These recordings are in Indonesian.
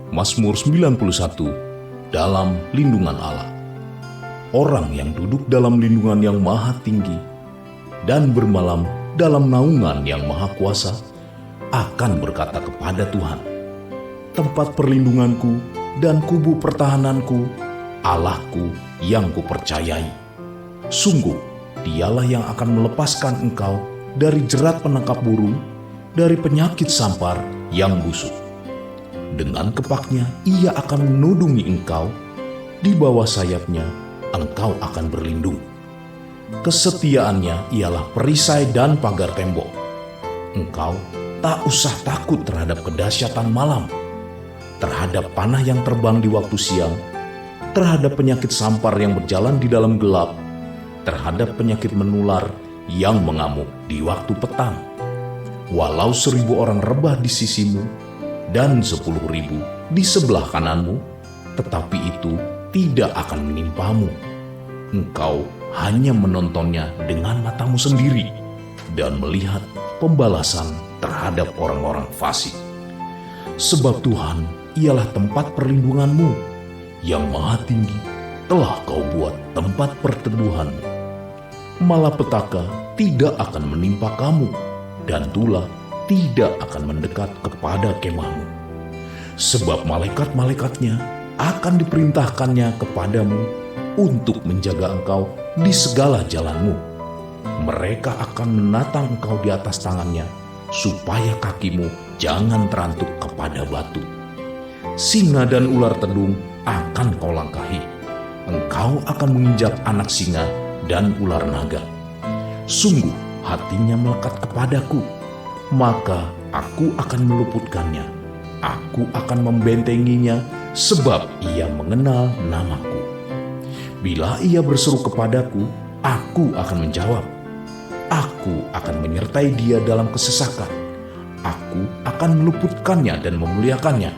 Mazmur 91, dalam lindungan Allah. Orang yang duduk dalam lindungan yang maha tinggi dan bermalam dalam naungan yang maha kuasa akan berkata kepada Tuhan, tempat perlindunganku dan kubu pertahananku, Allahku yang kupercayai. Sungguh, dialah yang akan melepaskan engkau dari jerat penangkap burung, dari penyakit sampar yang busuk. Dengan kepaknya ia akan menudungi engkau, di bawah sayapnya engkau akan berlindung. Kesetiaannya ialah perisai dan pagar tembok. Engkau tak usah takut terhadap kedahsyatan malam, terhadap panah yang terbang di waktu siang, terhadap penyakit sampar yang berjalan di dalam gelap, terhadap penyakit menular yang mengamuk di waktu petang. Walau 1.000 orang rebah di sisimu dan 10.000 di sebelah kananmu, tetapi itu tidak akan menimpamu. Engkau hanya menontonnya dengan matamu sendiri dan melihat pembalasan terhadap orang-orang fasik. Sebab Tuhan ialah tempat perlindunganmu, yang maha tinggi telah kau buat tempat perteduhanmu. Malapetaka tidak akan menimpa kamu, dan tulah tidak akan mendekat kepada kemahmu. Sebab malaikat-malaikatnya akan diperintahkannya kepadamu untuk menjaga engkau di segala jalanmu. Mereka akan menatang engkau di atas tangannya, supaya kakimu jangan terantuk kepada batu. Singa dan ular tedung akan kau langkahi. Engkau akan menginjak anak singa dan ular naga. Sungguh hatinya melekat kepadaku, maka aku akan meluputkannya. Aku akan membentenginya, sebab ia mengenal namaku. Bila ia berseru kepadaku, aku akan menjawab. Aku akan menyertai dia dalam kesesakan. Aku akan meluputkannya dan memuliakannya.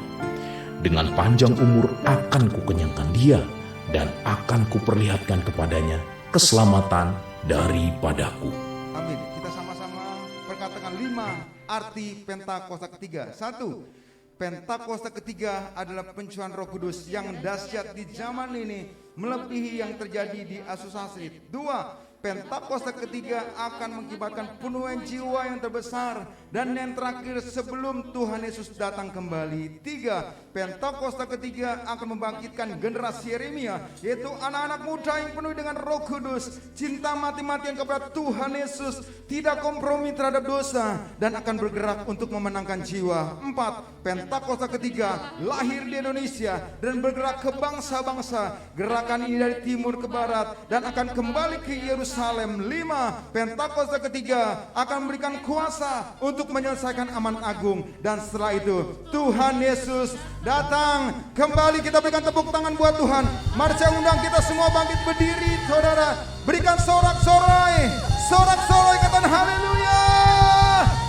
Dengan panjang umur akan kukenyangkan dia, dan akan kuperlihatkan kepadanya keselamatan daripadaku. Amin. Kita sama-sama perkatakan 5 arti Pentakosta ketiga. 1. Pentakosta ketiga adalah pencurahan Roh Kudus yang dahsyat di zaman ini, melebihi yang terjadi di Asusasi. 2. Pentakosta ketiga akan mengakibatkan penuaian jiwa yang terbesar dan yang terakhir sebelum Tuhan Yesus datang kembali. 3. Pentakosta ketiga akan membangkitkan generasi Yeremia, yaitu anak-anak muda yang penuh dengan Roh Kudus, cinta mati-matian kepada Tuhan Yesus, tidak kompromi terhadap dosa, dan akan bergerak untuk memenangkan jiwa. 4. Pentakosta ketiga lahir di Indonesia dan bergerak ke bangsa-bangsa. Gerakan ini dari timur ke barat dan akan kembali ke Yerusalem. 5. Pentakosta ketiga akan memberikan kuasa untuk menyelesaikan amanat agung, dan setelah itu Tuhan Yesus datang kembali. Kita berikan tepuk tangan buat Tuhan. Mari saya undang kita semua bangkit berdiri, saudara. Berikan sorak-sorai, sorak-sorai, katakan haleluya.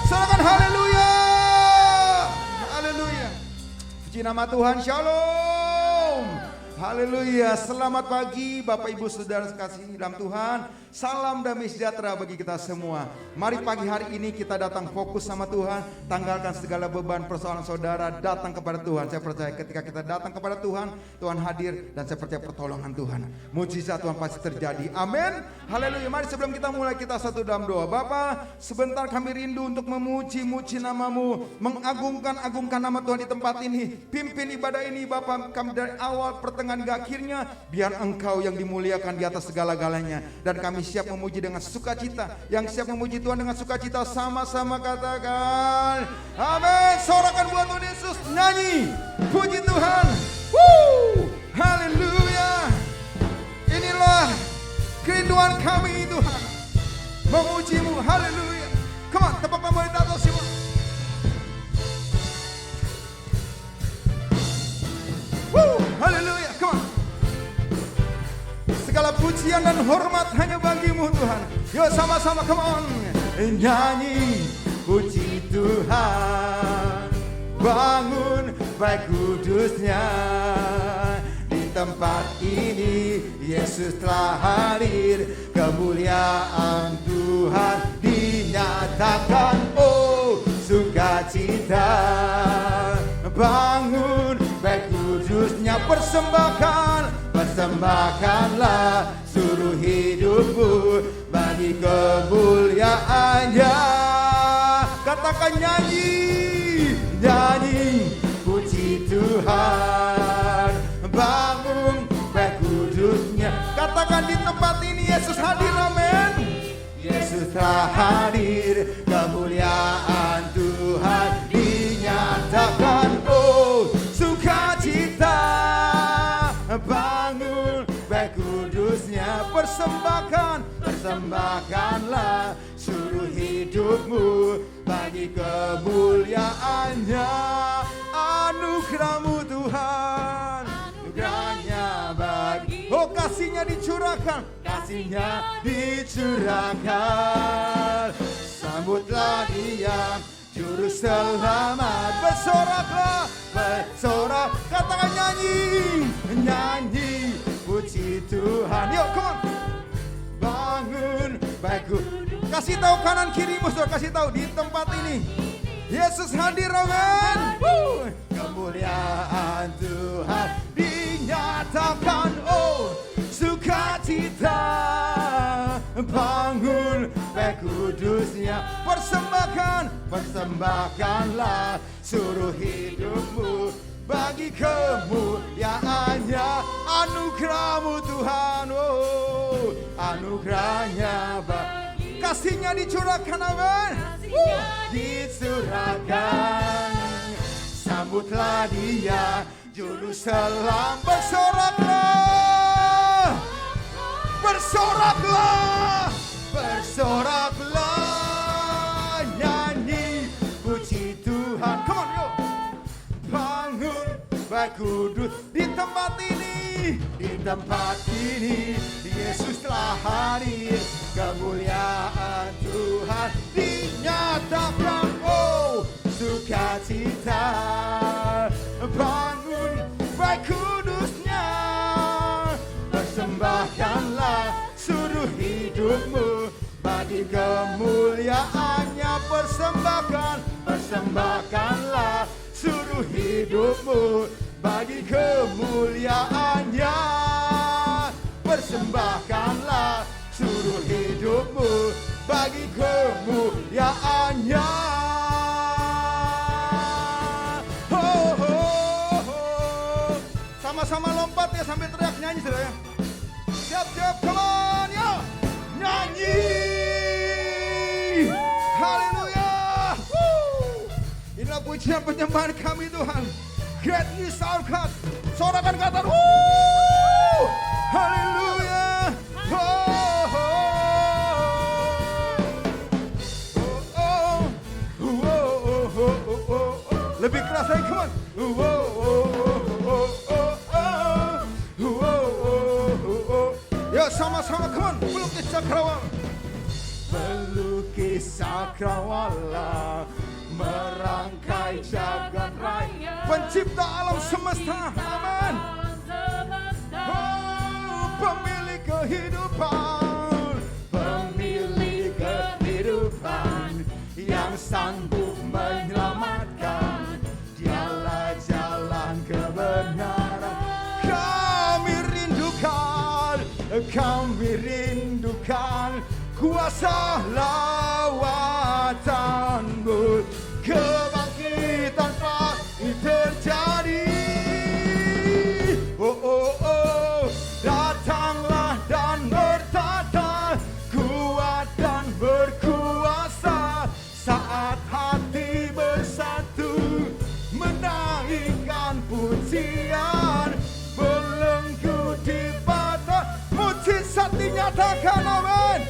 Sorakan haleluya. Haleluya. Puji nama Tuhan. Shalom. Haleluya. Selamat pagi Bapak Ibu Saudara sekasih dalam Tuhan. Salam damai sejahtera bagi kita semua. Mari pagi hari ini kita datang fokus sama Tuhan. Tanggalkan segala beban persoalan saudara, datang kepada Tuhan. Saya percaya ketika kita datang kepada Tuhan, Tuhan hadir, dan saya percaya pertolongan Tuhan, mujizat Tuhan pasti terjadi. Amin. Haleluya. Mari sebelum kita mulai, kita satu dalam doa. Bapa, sebentar kami rindu untuk memuji-muji namamu, mengagungkan nama Tuhan di tempat ini. Pimpin ibadah ini Bapa kami dari awal, pertengahan hingga akhirnya. Biar Engkau yang dimuliakan di atas segala-galanya. Dan kami siap memuji dengan sukacita. Yang siap memuji Tuhan dengan sukacita, sama-sama katakan amin. Sorakan buat Tuhan Yesus. Nyanyi puji Tuhan. Woo! Haleluya. Inilah kerinduan kami Tuhan, memujimu. Haleluya. Come on, tepuk tangan di atas semua. Woo! Haleluya. Come on. Segala pujian dan hormat hanya bagimu Tuhan. Yuk sama-sama, come on. Nyanyi puji Tuhan, bangun baik kudusnya. Di tempat ini Yesus telah hadir, kemuliaan Tuhan dinyatakan. Oh, sukacita bangun baik persembahkanlah seluruh hidupmu bagi kemuliaannya. Katakan nyanyi, nyanyi puji Tuhan, bangun baik kudusnya. Katakan di tempat ini Yesus hadir, amin. Yesus telah hadir, kemuliaan Tuhan dinyatakan. Oh, sukacita, bangun baik kudusnya. Persembahkanlah seluruh hidupmu bagi kemuliaannya. Anugerahmu Tuhan, anugerahnya bagi. Oh, kasihnya dicurahkan, kasihnya dicurahkan. Sambutlah dia, juru selamat. Bersoraklah, bersorak. Katakan nyanyi, nyanyi puji Tuhan. Yuk, come on. Bangun baikku. Kasih tahu kanan kirimu, saudara, kasih tahu di tempat ini Yesus hadir, amin. Kemuliaan Tuhan dinyatakan. Oh, sukacita, bangun baik kudusnya. Persembahkanlah seluruh hidupmu bagi kemuliaannya. Anugerahmu Tuhan, oh, anugerahnya bagi. Kasihnya dicurahkan, amin. Dicurahkan. Sambutlah dia, juru selam. Bersoraklah, bersoraklah, bersoraklah. Nyanyi puji Tuhan. Come on, yuk. Bangun baik kudus di tempat ini, di tempat ini Yesus telah hadir, kemuliaan Tuhan dinyatakan. Oh, sukacita, bangun baik kudusnya. Persembahkanlah seluruh hidupmu bagi kemuliaannya. Persembahkanlah seluruh hidupmu bagi kemuliaannya. Persembahkanlah seluruh hidupmu bagi kemuliaannya. Oh, oh, oh. Sama-sama lompat ya sambil teriak nyanyi, saudara ya. Siap-siap, come on, ya. Nyanyi. Haleluya. Inilah pujian penyembahan kami Tuhan. Great is our God. Sorakan kata, haleluya. Oh, oh, oh, oh, oh, oh, oh. Lebih keras lagi, come on. Oh, oh, oh, oh, oh. Ya, sama-sama, come on. Pelukis cakrawala, pelukis cakrawala, merangkai jagat raya, pencipta alam semesta, amin. Oh, pemilik kehidupan, pemilik kehidupan, yang sanggup menyelamatkan. Dialah jalan kebenaran. Kami rindukan kuasa lawatanmu. Kebangkitan pasti terjadi. Oh, oh, oh. Datanglah dan bertata, kuat dan berkuasa. Saat hati bersatu menaikkan pujian, belenggu di bata, mujizat dinyatakan, amin.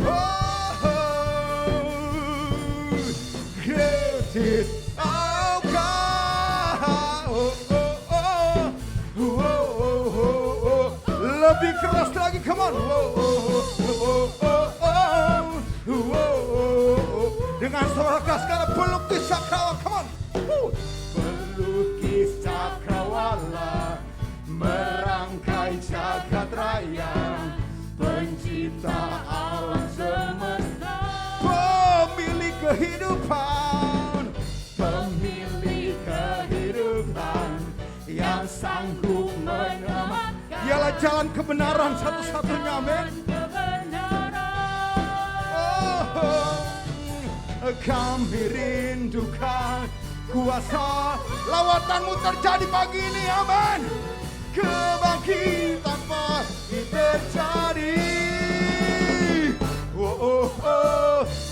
Oh, great is our God. Oh, oh, oh. Oh, oh, oh, oh. Lebih keras lagi, come on. Oh, oh, oh, oh, oh, oh. Oh, oh, oh. Dengan suara keras karena pelukis cakrawala, come on. Pelukis cakrawala, merangkai jagat raya, pencipta alam semesta, pemilik kehidupan, pemilik kehidupan, yang sanggup jalan kebenaran satu-satunya, amin. Kami rindukan kuasa lawatanmu terjadi pagi ini, amin. Kebangkitan pasti terjadi.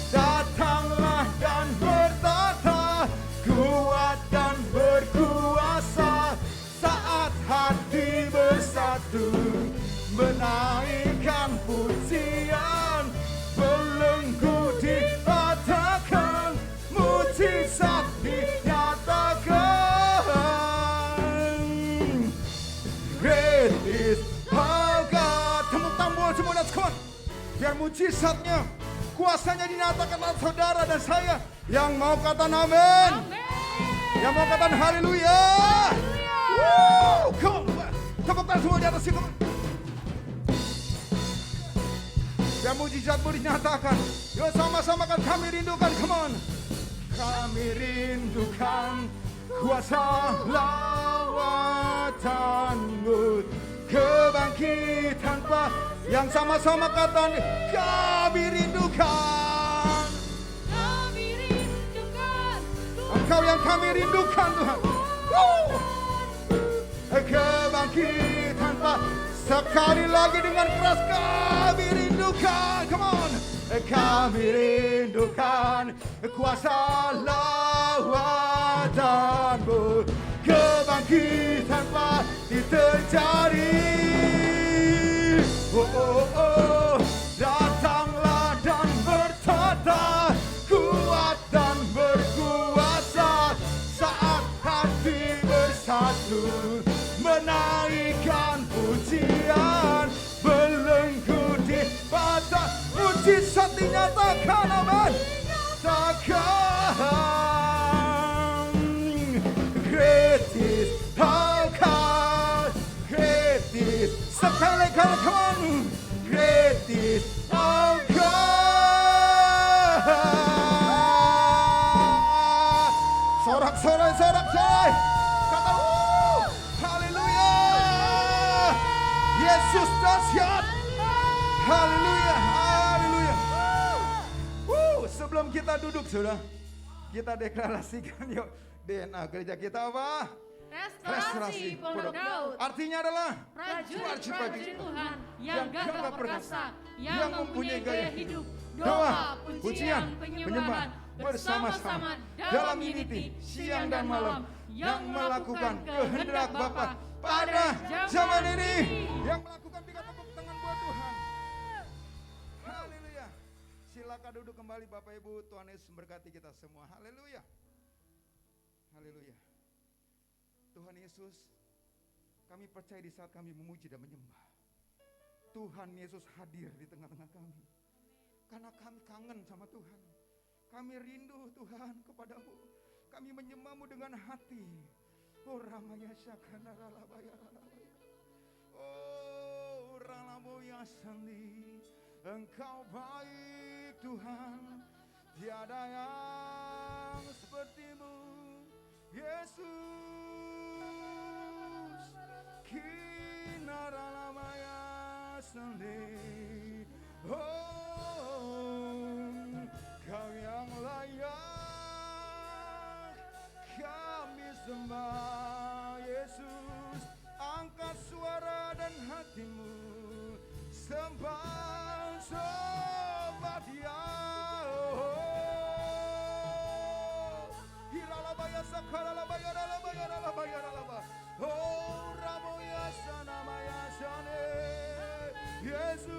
Datanglah dan bertata, kuat dan berkuasa, saat hati bersatu menaikkan pujian, belenggu dipatahkan, mujizat dinyatakan. Great is our God. Tepuk tangan semua dan sekuat. Biar mujizatnya, kuasanya dinyatakan atas saudara dan saya. Yang mau kata amin, yang mau kata haleluya. Come on, tepuk tangan semua di atas sini. Biar mujizatmu dinyatakan. Yuk sama-sama kan kami rindukan, come on. Kami rindukan kuasa lawatanmu, kebangkitan yang sama-sama kata kami rindukan. Kami rindukan. Engkau yang kami rindukan Tuhan. Kebangkitan sekali lagi dengan keras kami rindukan. Come on. Kami rindukan kuasa lawatanmu, kebangkitan pasti terjadi. Datanglah dan bertata, kuat dan berkuasa, saat hati bersatu menaikkan pujian, belenggu dipatah, mujizat dinyatakan, amin. Takkan great is our God, great is sekali kali, come on, great is our God. Sorak-sorai, sorak-sorai, kata haleluya, Yesus dahsyat, haleluya, haleluya. Sebelum kita duduk sudah, kita deklarasikan yuk DNA gereja kita apa? Restorasi Pondok Daud. Artinya adalah prajurit Tuhan yang gagah perkasa, yang mempunyai gaya hidup, doa, pujian, penyembahan bersama-sama dalam unity siang dan malam, yang melakukan kehendak Bapa pada zaman ini, yang melakukan tiga tepuk tangan buat Tuhan. Haleluya. Silakan duduk kembali Bapak Ibu. Tuhan Yesus memberkati kita semua. Haleluya. Haleluya. Tuhan Yesus, kami percaya di saat kami memuji dan menyembah, Tuhan Yesus hadir di tengah-tengah kami. Karena kami kangen sama Tuhan. Kami rindu Tuhan kepadamu. Kami menyembahmu dengan hati. Oh Ramaya Syakana Ralabaya Ralabaya. Oh Ralaboya Sandi. Engkau baik Tuhan. Tiada yang sepertimu Yesus. Kinaralamaya Sandi. Oh, Kau yang layak kami sembah Yesus. Angkat suara dan hatimu, sembah sembah Dia. Hiralabaya sakaralabaya ralabaya ralabaya ralabaya. Oh Ramoya sanamaya sane Yesus.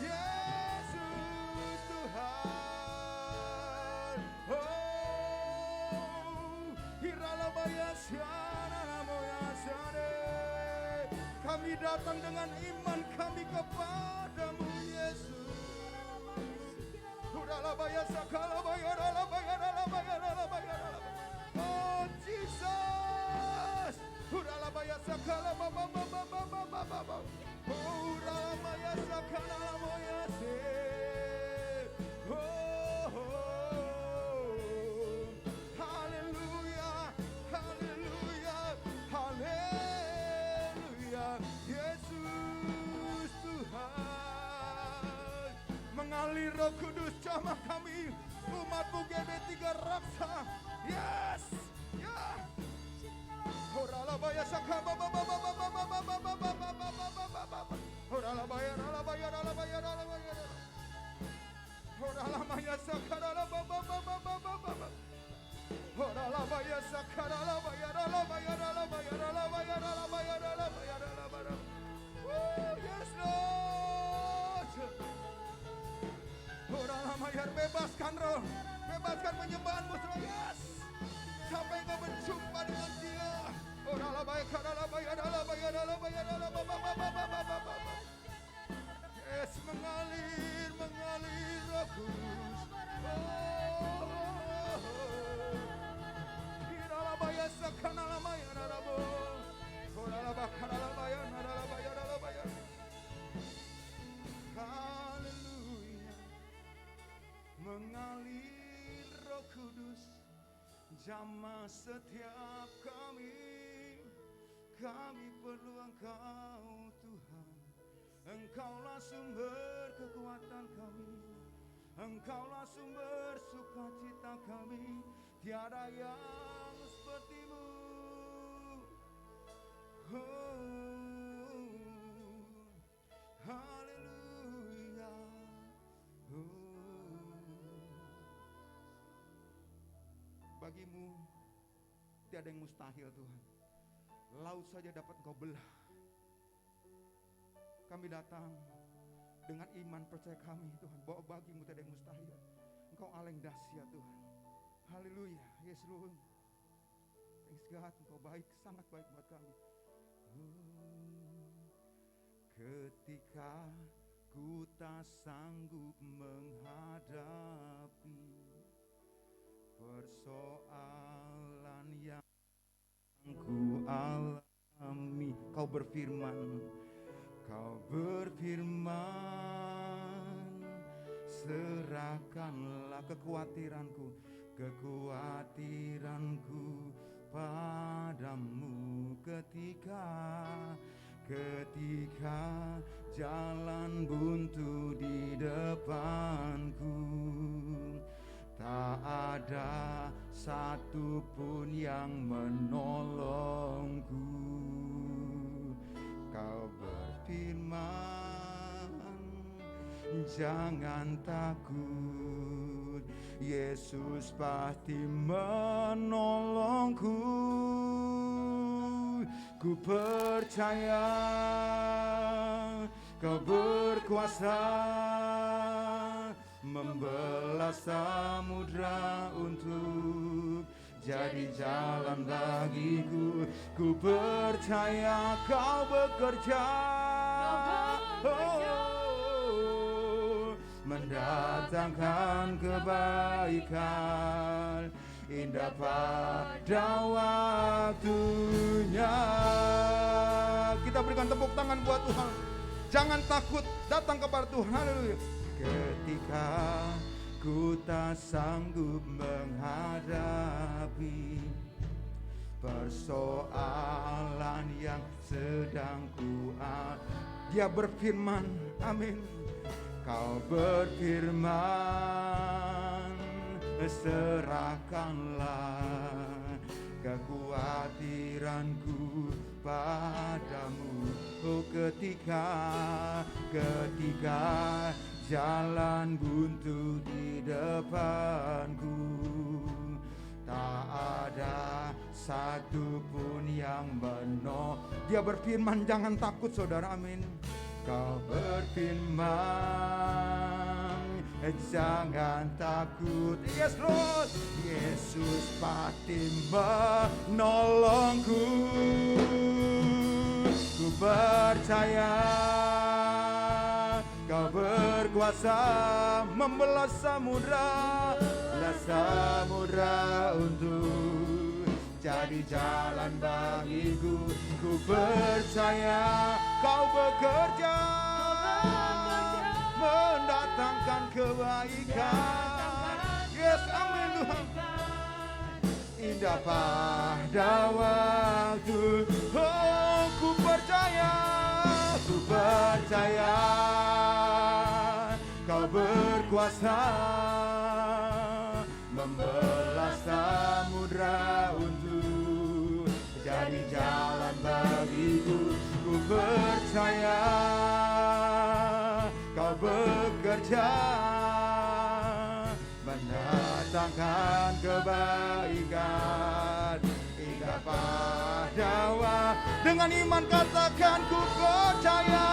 Yesus Tuhan. Oh Hiralabaya sanamaya sane. Kami datang dengan iman kami kepadamu Yesus. Uralabaya sakalabaya ralabaya ralabaya ralabaya ralabaya. Oh Jesus. Uralabaya sakalabaya baba. Oh Uralabaya sakalabaya se. Oh hallelujah. Hallelujah. Hallelujah. jamah kami, umatmu GD3 Raksa. Yes, ya. Oralabaya sakaba baba baba baba baba baba baba. Oralabaya ralabaya ralabaya ralabaya. Oralamaya sakara baba baba baba baba. Oralabaya sakara ralabaya ralabaya ralabaya ralabaya ralabaya ralabaya ralabaya. Oh yes Lord. Oralamaya bebaskan roh, bebaskan penyembahanmu Tuhan. Yes. Sampai kau berjumpa dengan Dia. Oralabaya karalabaya ralabaya ralabaya ralabaya. Yes, mengalir Roh Kudus. Iralabaya sakanalamaya narabo. Oralabaya karalabaya narabaya ralabaya. Haleluya. Mengalir Roh Kudus, jamah setiap kami perlu Engkau Tuhan. Engkaulah sumber kekuatan kami, Engkaulah sumber sukacita kami, tiada yang seperti-Mu. Oh, haleluya. Bagi-Mu tiada yang mustahil Tuhan. Laut saja dapat Engkau belah. Kami datang dengan iman percaya kami Tuhan, bahwa bagi-Mu tiada yang mustahil. Engkau Allah yang dahsyat Tuhan. Haleluya. Yes Lord. Thanks God, Engkau baik, sangat baik buat kami. Ketika ku tak sanggup menghadapi persoalan yang ku alami, Kau berfirman, serahkanlah kekhawatiranku padamu ketika jalan buntu di depanku, tak ada satupun yang menolongku. Kau berfirman, jangan takut, Yesus pasti menolongku. Ku percaya Kau berkuasa membelah samudra untuk jadi jalan bagiku. Ku percaya Kau bekerja, mendatangkan kebaikan indah pada waktunya. Kita berikan tepuk tangan buat Tuhan. Jangan takut, datang kepada Tuhan. Haleluya. Ketika ku tak sanggup menghadapi persoalan yang sedang ku alami, Dia berfirman, amin. Kau berfirman, serahkanlah kekhawatiranku padamu. Oh, ketika jalan buntu di depanku, tak ada satupun yang menolong. Dia berfirman, jangan takut saudara, amin. Kau berfirman, jangan takut, yes Lord, Yesus pasti menolongku. Ku percaya Kau berkuasa membelah samudra untuk jadi jalan bagiku. Ku percaya Kau bekerja mendatangkan kebaikan. Yes, amin Tuhan. Indah pada waktu. Oh, ku percaya Kau berkuasa membelah samudra untuk jadi jalan bagiku. Ku percaya Kau bekerja mendatangkan kebaikan. Indah pada dengan iman katakan ku percaya,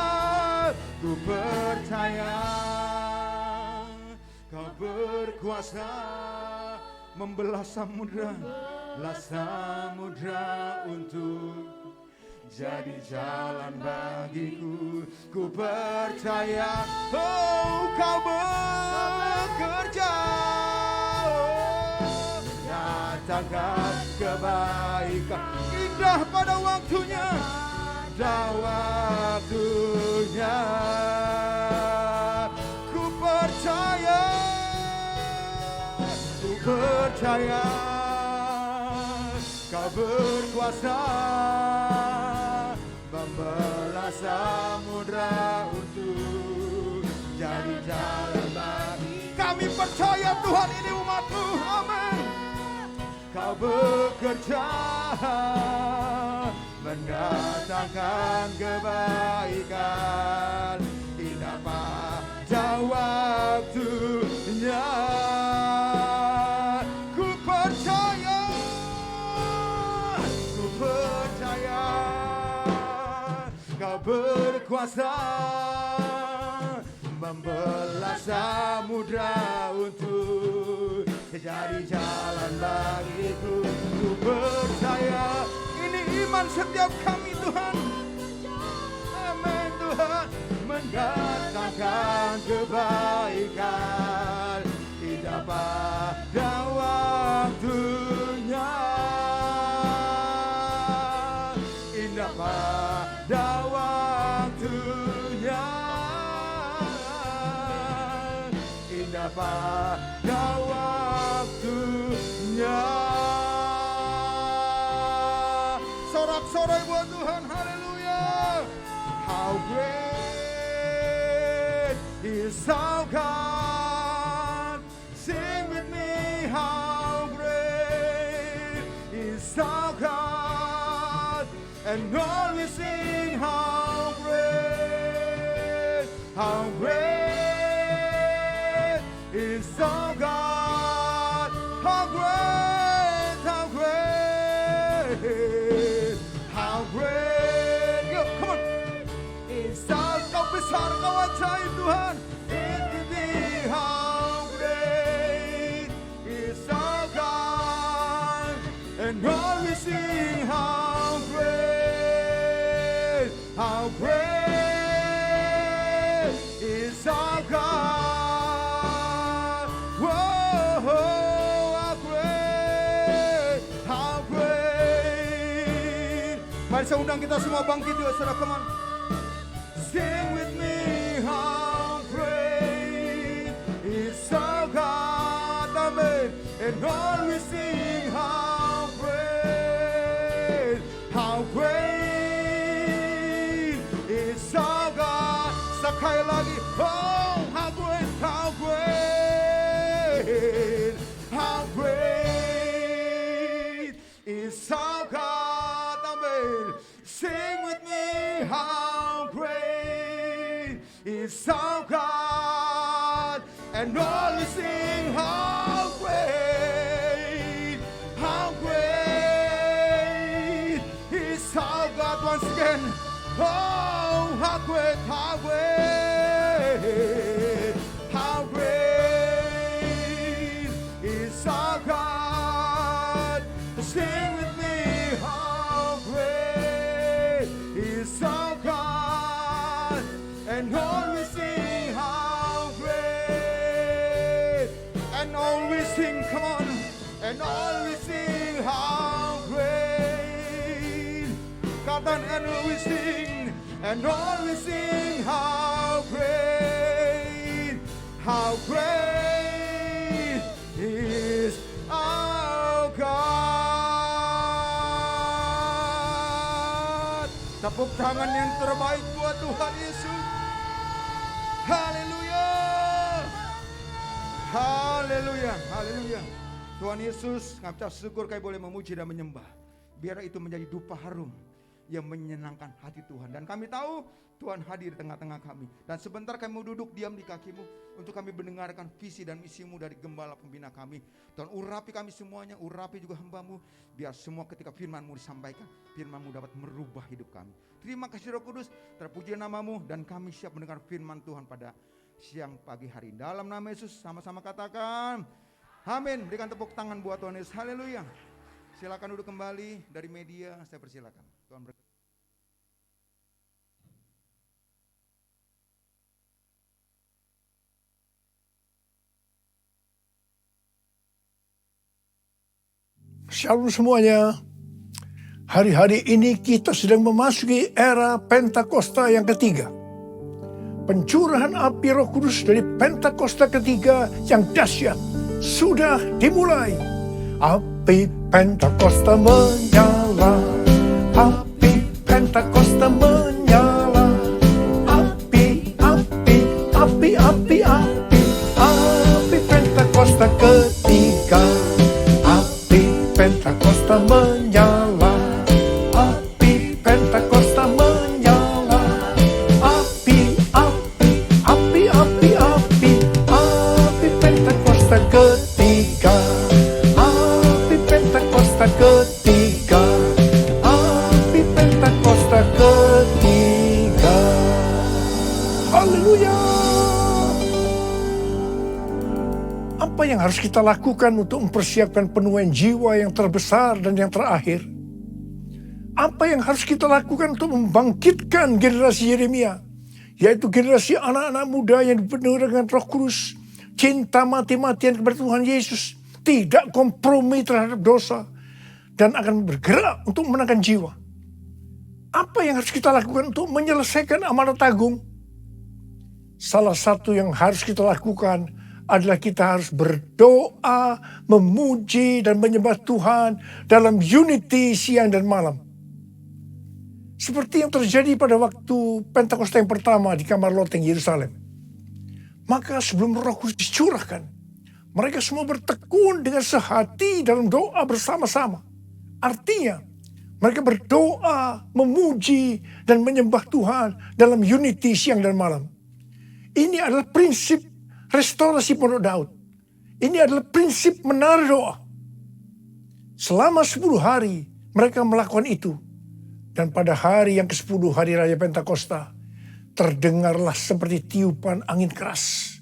ku percaya Kau berkuasa membelah samudra untuk jadi jalan bagiku. Ku percaya Kau bekerja mendatangkan kebaikan. Indah pada waktunya, ku percaya Kau berkuasa membelah samudra untuk jadi jalan bagi kami. Percaya Tuhan, ini umat-Mu, amin. Kau bekerja mendatangkan kebaikan. Indah pada waktunya. Ku percaya Kau berkuasa membelah samudra untuk jadi jalan bagiku. Ku percaya, ini iman setiap kami Tuhan, amin Tuhan. Mendatangkan kebaikan, indah pada waktunya, indah pada waktunya, indah pada waktunya. Sorak-sorai buat Tuhan, haleluya. How great is our God. Sing with me, how great is our God. And all we sing, how great is our God. How great, how great. Yo, come on. Is our Kau besar, Kau ajaib Tuhan. How great is our God. And all we sing, how great is our God. Whoa, how great. Mari saya undang kita semua bangkit yuk, saudara, come on. Sing with me, how great is our God, amen. And all we sing, how great is our God. Sekali lagi, oh, how great is our God, amen. Sing with me, how great is our God. And all we sing, how great is our God. Once again, oh, how great is our God. Sing with me, how great is our God. And all we sing, how great. And all we sing, come on. And all we sing, how great. Katan, and all we sing. And all we sing, how great is our God. Tepuk tangan yang terbaik buat Tuhan Yesus. Haleluya. Haleluya, haleluya. Tuhan Yesus, kami ucap syukur kami boleh memuji dan menyembah. Biar itu menjadi dupa harum yang menyenangkan hati Tuhan. Dan kami tahu Tuhan hadir di tengah-tengah kami. Dan sebentar kami mau duduk diam di kakimu untuk kami mendengarkan visi dan misimu dari gembala pembina kami. Tuhan urapi kami semuanya, urapi juga hamba-Mu. Biar semua ketika firman-Mu disampaikan, firman-Mu dapat merubah hidup kami. Terima kasih Roh Kudus, terpuji nama-Mu dan kami siap mendengar firman Tuhan pada siang pagi hari. Dalam nama Yesus sama-sama katakan amin. Berikan tepuk tangan buat Tuhan Yesus. Haleluya. Silakan duduk kembali. Dari media saya persilakan. Tuhan berkati. Shalom semuanya. Hari-hari ini kita sedang memasuki era Pentakosta yang ketiga. Pencurahan api Roh Kudus dari Pentakosta ketiga yang dahsyat sudah dimulai. Api Pentakosta menyala, api Pentakosta menyala, api, api, api, api, api, api Pentakosta ketiga, api Pentakosta menyala, api Pentakosta menyala, api, api, api, api, api, api Pentakosta ketiga. Ketiga, api Pentakosta ketiga. Haleluya. Apa yang harus kita lakukan untuk mempersiapkan penuaian jiwa yang terbesar dan yang terakhir? Apa yang harus kita lakukan untuk membangkitkan generasi Yeremia, yaitu generasi anak-anak muda yang dipenuhi dengan Roh Kudus, cinta mati-matian kepada Tuhan Yesus, tidak kompromi terhadap dosa, dan akan bergerak untuk memenangkan jiwa. Apa yang harus kita lakukan untuk menyelesaikan amanat agung? Salah satu yang harus kita lakukan adalah kita harus berdoa, memuji dan menyembah Tuhan dalam unity siang dan malam. Seperti yang terjadi pada waktu Pentakosta yang pertama di kamar loteng Yerusalem. Maka sebelum Roh Kudus dicurahkan, mereka semua bertekun dengan sehati dalam doa bersama-sama. Artinya, mereka berdoa, memuji, dan menyembah Tuhan dalam unity siang dan malam. Ini adalah prinsip restorasi Pondok Daud. Ini adalah prinsip menara doa. Selama 10 hari, mereka melakukan itu. Dan pada hari yang ke-10, hari Raya Pentakosta, terdengarlah seperti tiupan angin keras.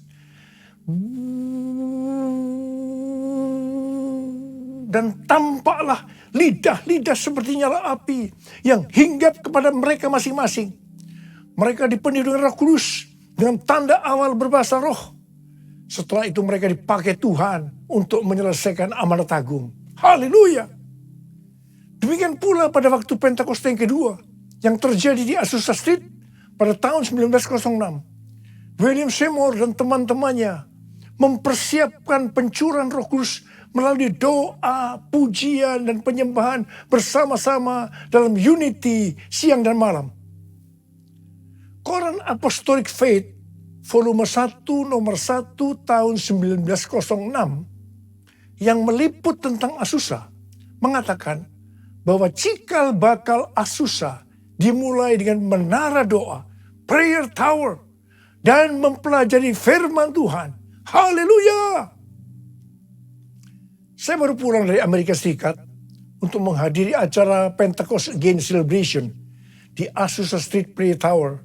Dan tampaklah lidah-lidah seperti nyala api yang hinggap kepada mereka masing-masing. Mereka dipenuhi dengan Roh Kudus, dengan tanda awal berbahasa roh. Setelah itu mereka dipakai Tuhan untuk menyelesaikan amanat agung. Haleluya. Demikian pula pada waktu Pentakosta yang kedua yang terjadi di Azusa Street pada tahun 1906. William Seymour dan teman-temannya mempersiapkan pencurahan Roh Kudus melalui doa, pujian, dan penyembahan bersama-sama dalam unity siang dan malam. Koran Apostolic Faith, volume 1, nomor 1 tahun 1906, yang meliput tentang Azusa, mengatakan bahwa cikal bakal Azusa dimulai dengan menara doa, prayer tower, dan mempelajari firman Tuhan. Haleluya! Saya baru pulang dari Amerika Serikat untuk menghadiri acara Pentecost Again Celebration di Azusa Street Prayer Tower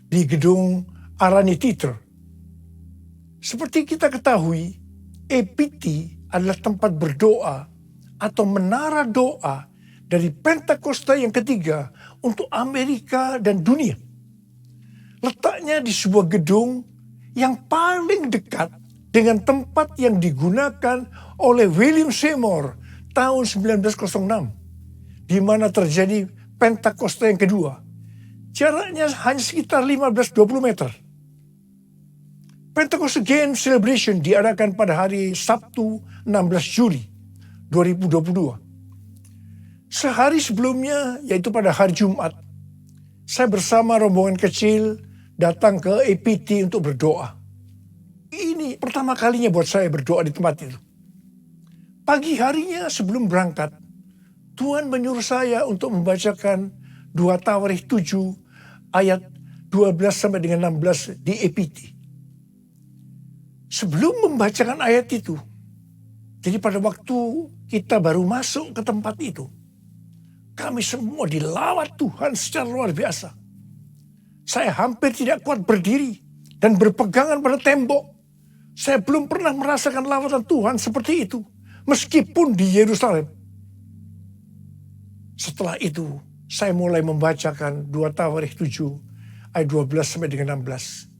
di gedung Arani Theater. Seperti kita ketahui, APT adalah tempat berdoa atau menara doa dari Pentakosta yang ketiga untuk Amerika dan dunia. Letaknya di sebuah gedung yang paling dekat dengan tempat yang digunakan oleh William Seymour tahun 1906, di mana terjadi Pentakosta yang kedua. Jaraknya hanya sekitar 15-20 meter. Pentecost Again Celebration diadakan pada hari Sabtu 16 Juli 2022. Sehari sebelumnya, yaitu pada hari Jumat, saya bersama rombongan kecil datang ke APT untuk berdoa. Ini pertama kalinya buat saya berdoa di tempat itu. Pagi harinya sebelum berangkat, Tuhan menyuruh saya untuk membacakan 2 Tawarikh 7 ayat 12 sampai dengan 16 di EPT. Sebelum membacakan ayat itu, jadi pada waktu kita baru masuk ke tempat itu, kami semua dilawat Tuhan secara luar biasa. Saya hampir tidak kuat berdiri dan berpegangan pada tembok. Saya belum pernah merasakan lawatan Tuhan seperti itu, meskipun di Yerusalem. Setelah itu, saya mulai membacakan 2 Tawarikh 7 ayat 12 sampai dengan 16.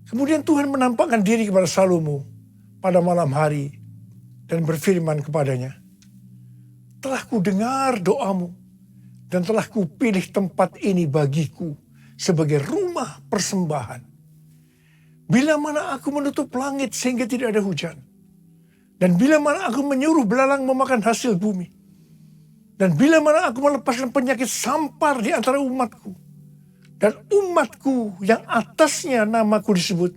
Kemudian Tuhan menampakkan diri kepada Salomo pada malam hari dan berfirman kepadanya, "Telah kudengar doamu dan telah kupilih tempat ini bagiku sebagai rumah persembahan. Bila mana aku menutup langit sehingga tidak ada hujan, dan bila mana aku menyuruh belalang memakan hasil bumi, dan bila mana aku melepaskan penyakit sampar di antara umatku, dan umatku yang atasnya namaku disebut,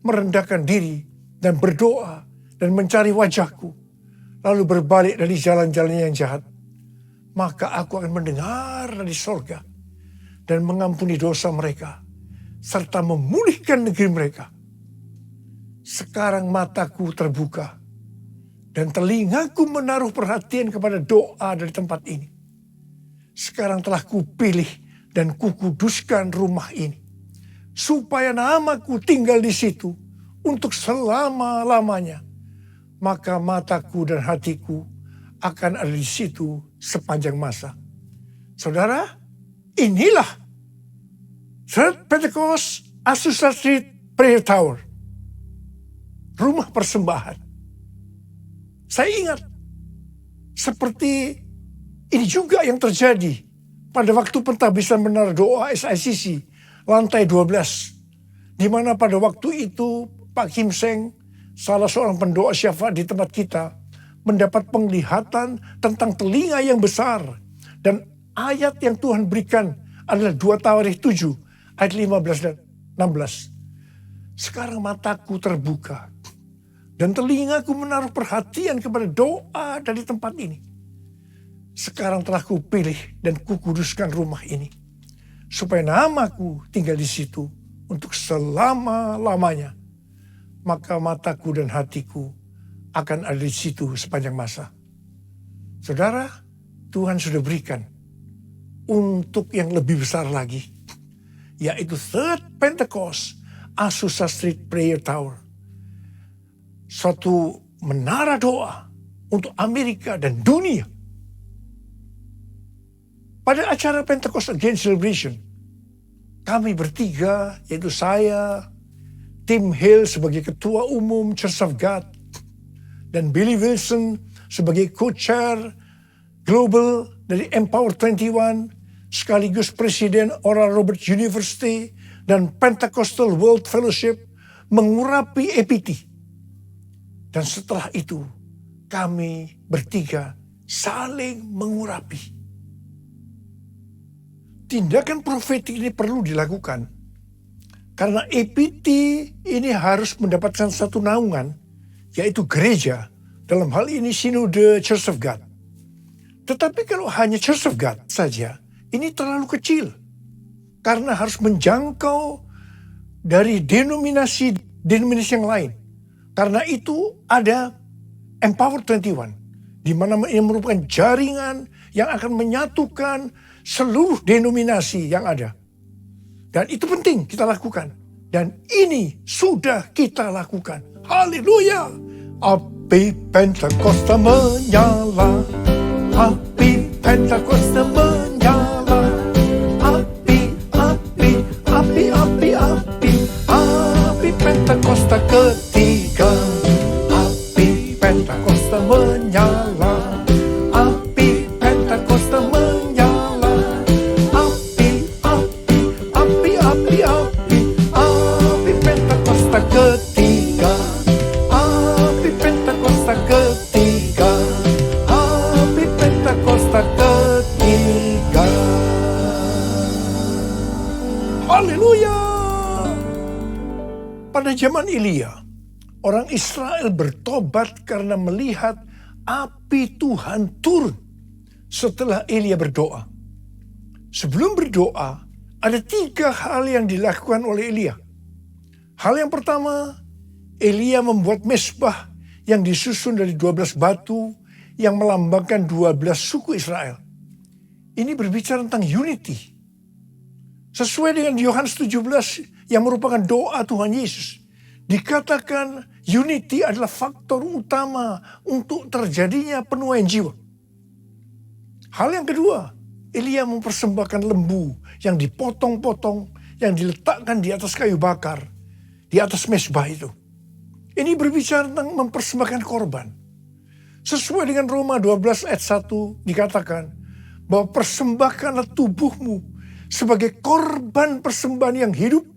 merendahkan diri dan berdoa dan mencari wajahku, lalu berbalik dari jalan-jalan yang jahat, maka aku akan mendengar dari sorga dan mengampuni dosa mereka, serta memulihkan negeri mereka. Sekarang mataku terbuka dan telingaku menaruh perhatian kepada doa dari tempat ini. Sekarang telah kupilih dan kukuduskan rumah ini, supaya namaku tinggal di situ untuk selama-lamanya. Maka mataku dan hatiku akan ada di situ sepanjang masa." Saudara, inilah Third Pentecost Azusa Street Prayer Tower. Rumah persembahan. Saya ingat, seperti ini juga yang terjadi pada waktu pentahbisan menara doa SICC, lantai 12. Di mana pada waktu itu Pak Kim Seng, salah seorang pendoa syafaat di tempat kita, mendapat penglihatan tentang telinga yang besar. Dan ayat yang Tuhan berikan adalah 2 Tawarikh 7 ayat 15 dan 16. Sekarang mataku terbuka dan telingaku menaruh perhatian kepada doa dari tempat ini. Sekarang telah kupilih dan kukuduskan rumah ini, supaya namaku tinggal di situ untuk selama-lamanya. Maka mataku dan hatiku akan ada di situ sepanjang masa. Saudara, Tuhan sudah berikan untuk yang lebih besar lagi, yaitu Third Pentecost Azusa Street Prayer Tower. Suatu menara doa untuk Amerika dan dunia. Pada acara Pentecost Again Celebration, kami bertiga, yaitu saya, Tim Hill sebagai Ketua Umum Church of God, dan Billy Wilson sebagai Co-Chair Global dari Empower 21, sekaligus Presiden Oral Roberts University dan Pentecostal World Fellowship, mengurapi EPT. Dan setelah itu, kami bertiga saling mengurapi. Tindakan profetik ini perlu dilakukan, karena EPT ini harus mendapatkan satu naungan, yaitu gereja, dalam hal ini Sinode Church of God. Tetapi kalau hanya Church of God saja, ini terlalu kecil, karena harus menjangkau dari denominasi yang lain. Karena itu ada Empower 21, di mana ini merupakan jaringan yang akan menyatukan seluruh denominasi yang ada. Dan itu penting kita lakukan. Dan ini sudah kita lakukan. Haleluya! Api Pentakosta menyala. Api Pentakosta menyala. Api, api, api, api, api. Api Pentakosta ketiga. Api Pentakosta menyala. Api Pentakosta menyala. Api, api, api, api, api. Api Pentakosta ketiga. Api Pentakosta ketiga. Api Pentakosta ketiga. Haleluya! Pada Pada zaman Elia, orang Israel bertobat karena melihat api Tuhan turun setelah Elia berdoa. Sebelum berdoa, ada 3 hal yang dilakukan oleh Elia. Hal yang pertama, Elia membuat mezbah yang disusun dari 12 batu yang melambangkan 12 suku Israel. Ini berbicara tentang unity. Sesuai dengan Yohanes 17 yang merupakan doa Tuhan Yesus. Dikatakan unity adalah faktor utama untuk terjadinya penuaian jiwa. Hal yang kedua, Elia mempersembahkan lembu yang dipotong-potong, yang diletakkan di atas kayu bakar, di atas mezbah itu. Ini berbicara tentang mempersembahkan korban. Sesuai dengan Roma 12 ayat 1 dikatakan bahwa persembahkanlah tubuhmu sebagai korban persembahan yang hidup,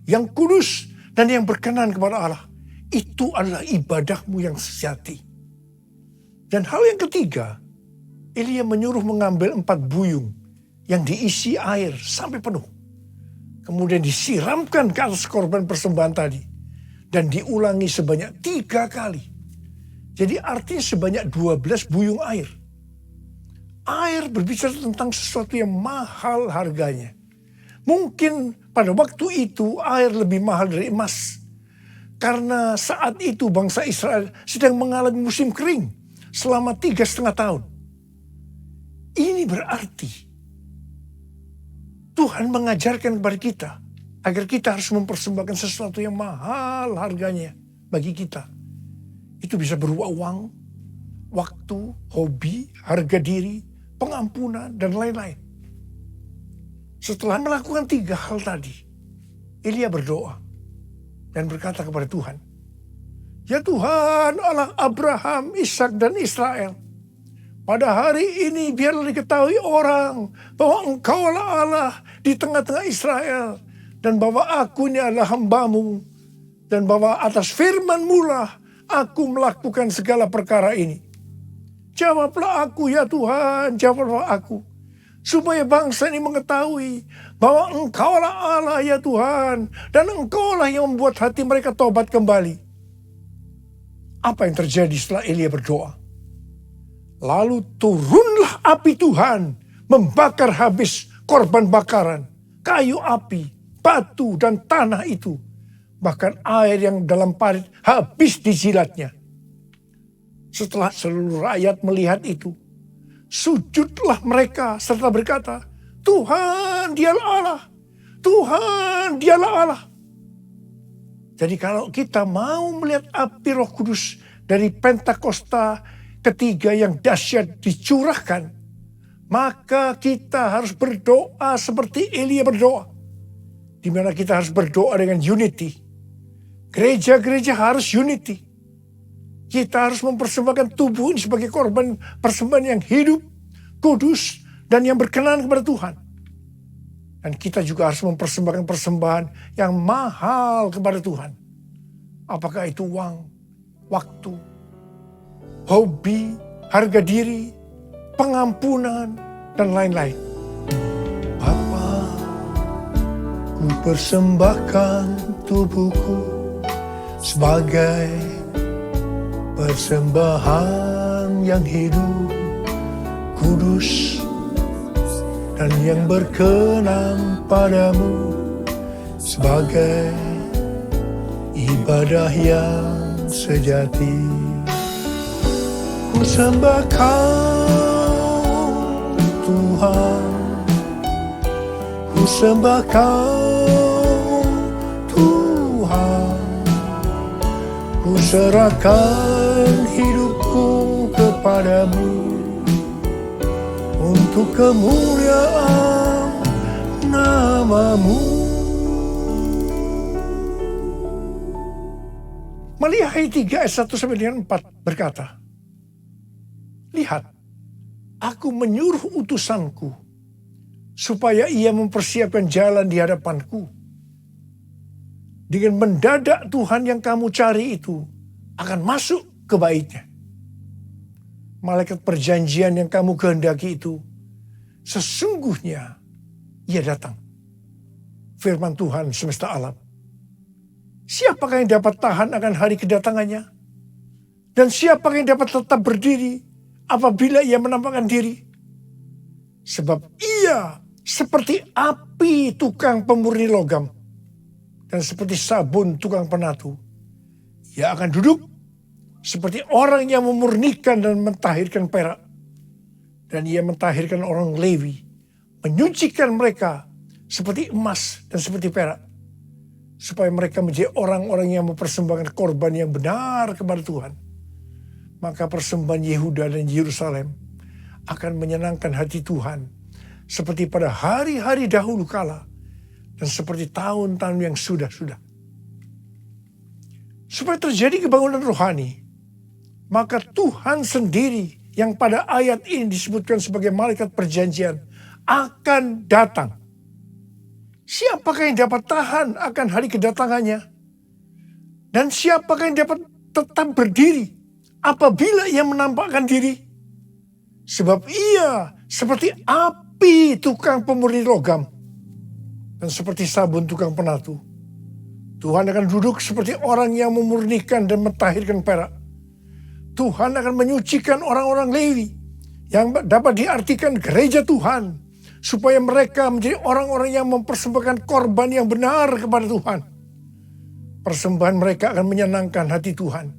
yang kudus, dan yang berkenan kepada Allah. Itu adalah ibadahmu yang sejati. Dan hal yang ketiga, Elia menyuruh mengambil 4 buyung yang diisi air sampai penuh. Kemudian disiramkan ke atas korban persembahan tadi. Dan diulangi sebanyak 3 kali. Jadi artinya sebanyak 12 buyung air. Air berbicara tentang sesuatu yang mahal harganya. Mungkin pada waktu itu air lebih mahal dari emas. Karena saat itu bangsa Israel sedang mengalami musim kering selama 3,5 tahun. Ini berarti Tuhan mengajarkan kepada kita agar kita harus mempersembahkan sesuatu yang mahal harganya bagi kita. Itu bisa berupa uang, waktu, hobi, harga diri, pengampunan, dan lain-lain. Setelah melakukan 3 hal tadi, Elia berdoa dan berkata kepada Tuhan, "Ya Tuhan, Allah Abraham, Ishak, dan Israel, pada hari ini biarlah diketahui orang bahwa Engkaulah Allah di tengah-tengah Israel, dan bahwa aku ini adalah hamba-Mu, dan bahwa atas firman-Mu lah aku melakukan segala perkara ini. Jawablah aku ya Tuhan, jawablah aku, supaya bangsa ini mengetahui bahwa Engkaulah Allah ya Tuhan, dan Engkaulah yang membuat hati mereka tobat kembali." Apa yang terjadi setelah Elia berdoa? Lalu turunlah api Tuhan membakar habis korban bakaran, kayu api, batu, dan tanah itu. Bahkan air yang dalam parit habis dijilatnya. Setelah seluruh rakyat melihat itu, sujudlah mereka serta berkata, "Tuhan, dialah Allah. Tuhan, dialah Allah." Jadi kalau kita mau melihat api Roh Kudus dari Pentakosta ketiga yang dahsyat dicurahkan, maka kita harus berdoa seperti Elia berdoa. Di mana kita harus berdoa dengan unity. Gereja-gereja harus unity. Kita harus mempersembahkan tubuh ini sebagai korban persembahan yang hidup, kudus, dan yang berkenan kepada Tuhan. Dan kita juga harus mempersembahkan persembahan yang mahal kepada Tuhan. Apakah itu uang, waktu, hobi, harga diri, pengampunan, dan lain-lain. Bapa, ku persembahkan tubuhku sebagai persembahan yang hidup, kudus, dan yang berkenan padamu, sebagai ibadah yang sejati. Ku sembah Kau Tuhan, ku sembah Kau Tuhan, ku serahkan hidupku kepadamu untuk kemuliaan nama-Mu. Maliahi 3 ayat 1-4 berkata, "Lihat, aku menyuruh utusanku supaya ia mempersiapkan jalan di hadapanku. Dengan mendadak Tuhan yang kamu cari itu akan masuk ke baitnya. Malaikat perjanjian yang kamu kehendaki itu, sesungguhnya ia datang." Firman Tuhan semesta alam. siapakah yang dapat tahan akan hari kedatangannya? Dan siapakah yang dapat tetap berdiri apabila ia menampakkan diri? Sebab ia seperti api tukang pemurni logam dan seperti sabun tukang penatu. Ia akan duduk seperti orang yang memurnikan dan mentahirkan perak. Dan ia mentahirkan orang Lewi, menyucikan mereka seperti emas dan seperti perak. Supaya mereka menjadi orang-orang yang mempersembahkan korban yang benar kepada Tuhan. Maka persembahan Yehuda dan Yerusalem akan menyenangkan hati Tuhan. Seperti pada hari-hari dahulu kala. Dan seperti tahun-tahun yang sudah-sudah. Supaya terjadi kebangunan rohani. Maka Tuhan sendiri yang pada ayat ini disebutkan sebagai malaikat perjanjian akan datang. Siapakah yang dapat tahan akan hari kedatangannya? Dan siapakah yang dapat tetap berdiri apabila ia menampakkan diri? Sebab ia seperti api tukang pemurni logam dan seperti sabun tukang penatu. Tuhan akan duduk seperti orang yang memurnikan dan mentahirkan perak. Tuhan akan menyucikan orang-orang Lewi yang dapat diartikan gereja Tuhan, supaya mereka menjadi orang-orang yang mempersembahkan korban yang benar kepada Tuhan. Persembahan mereka akan menyenangkan hati Tuhan,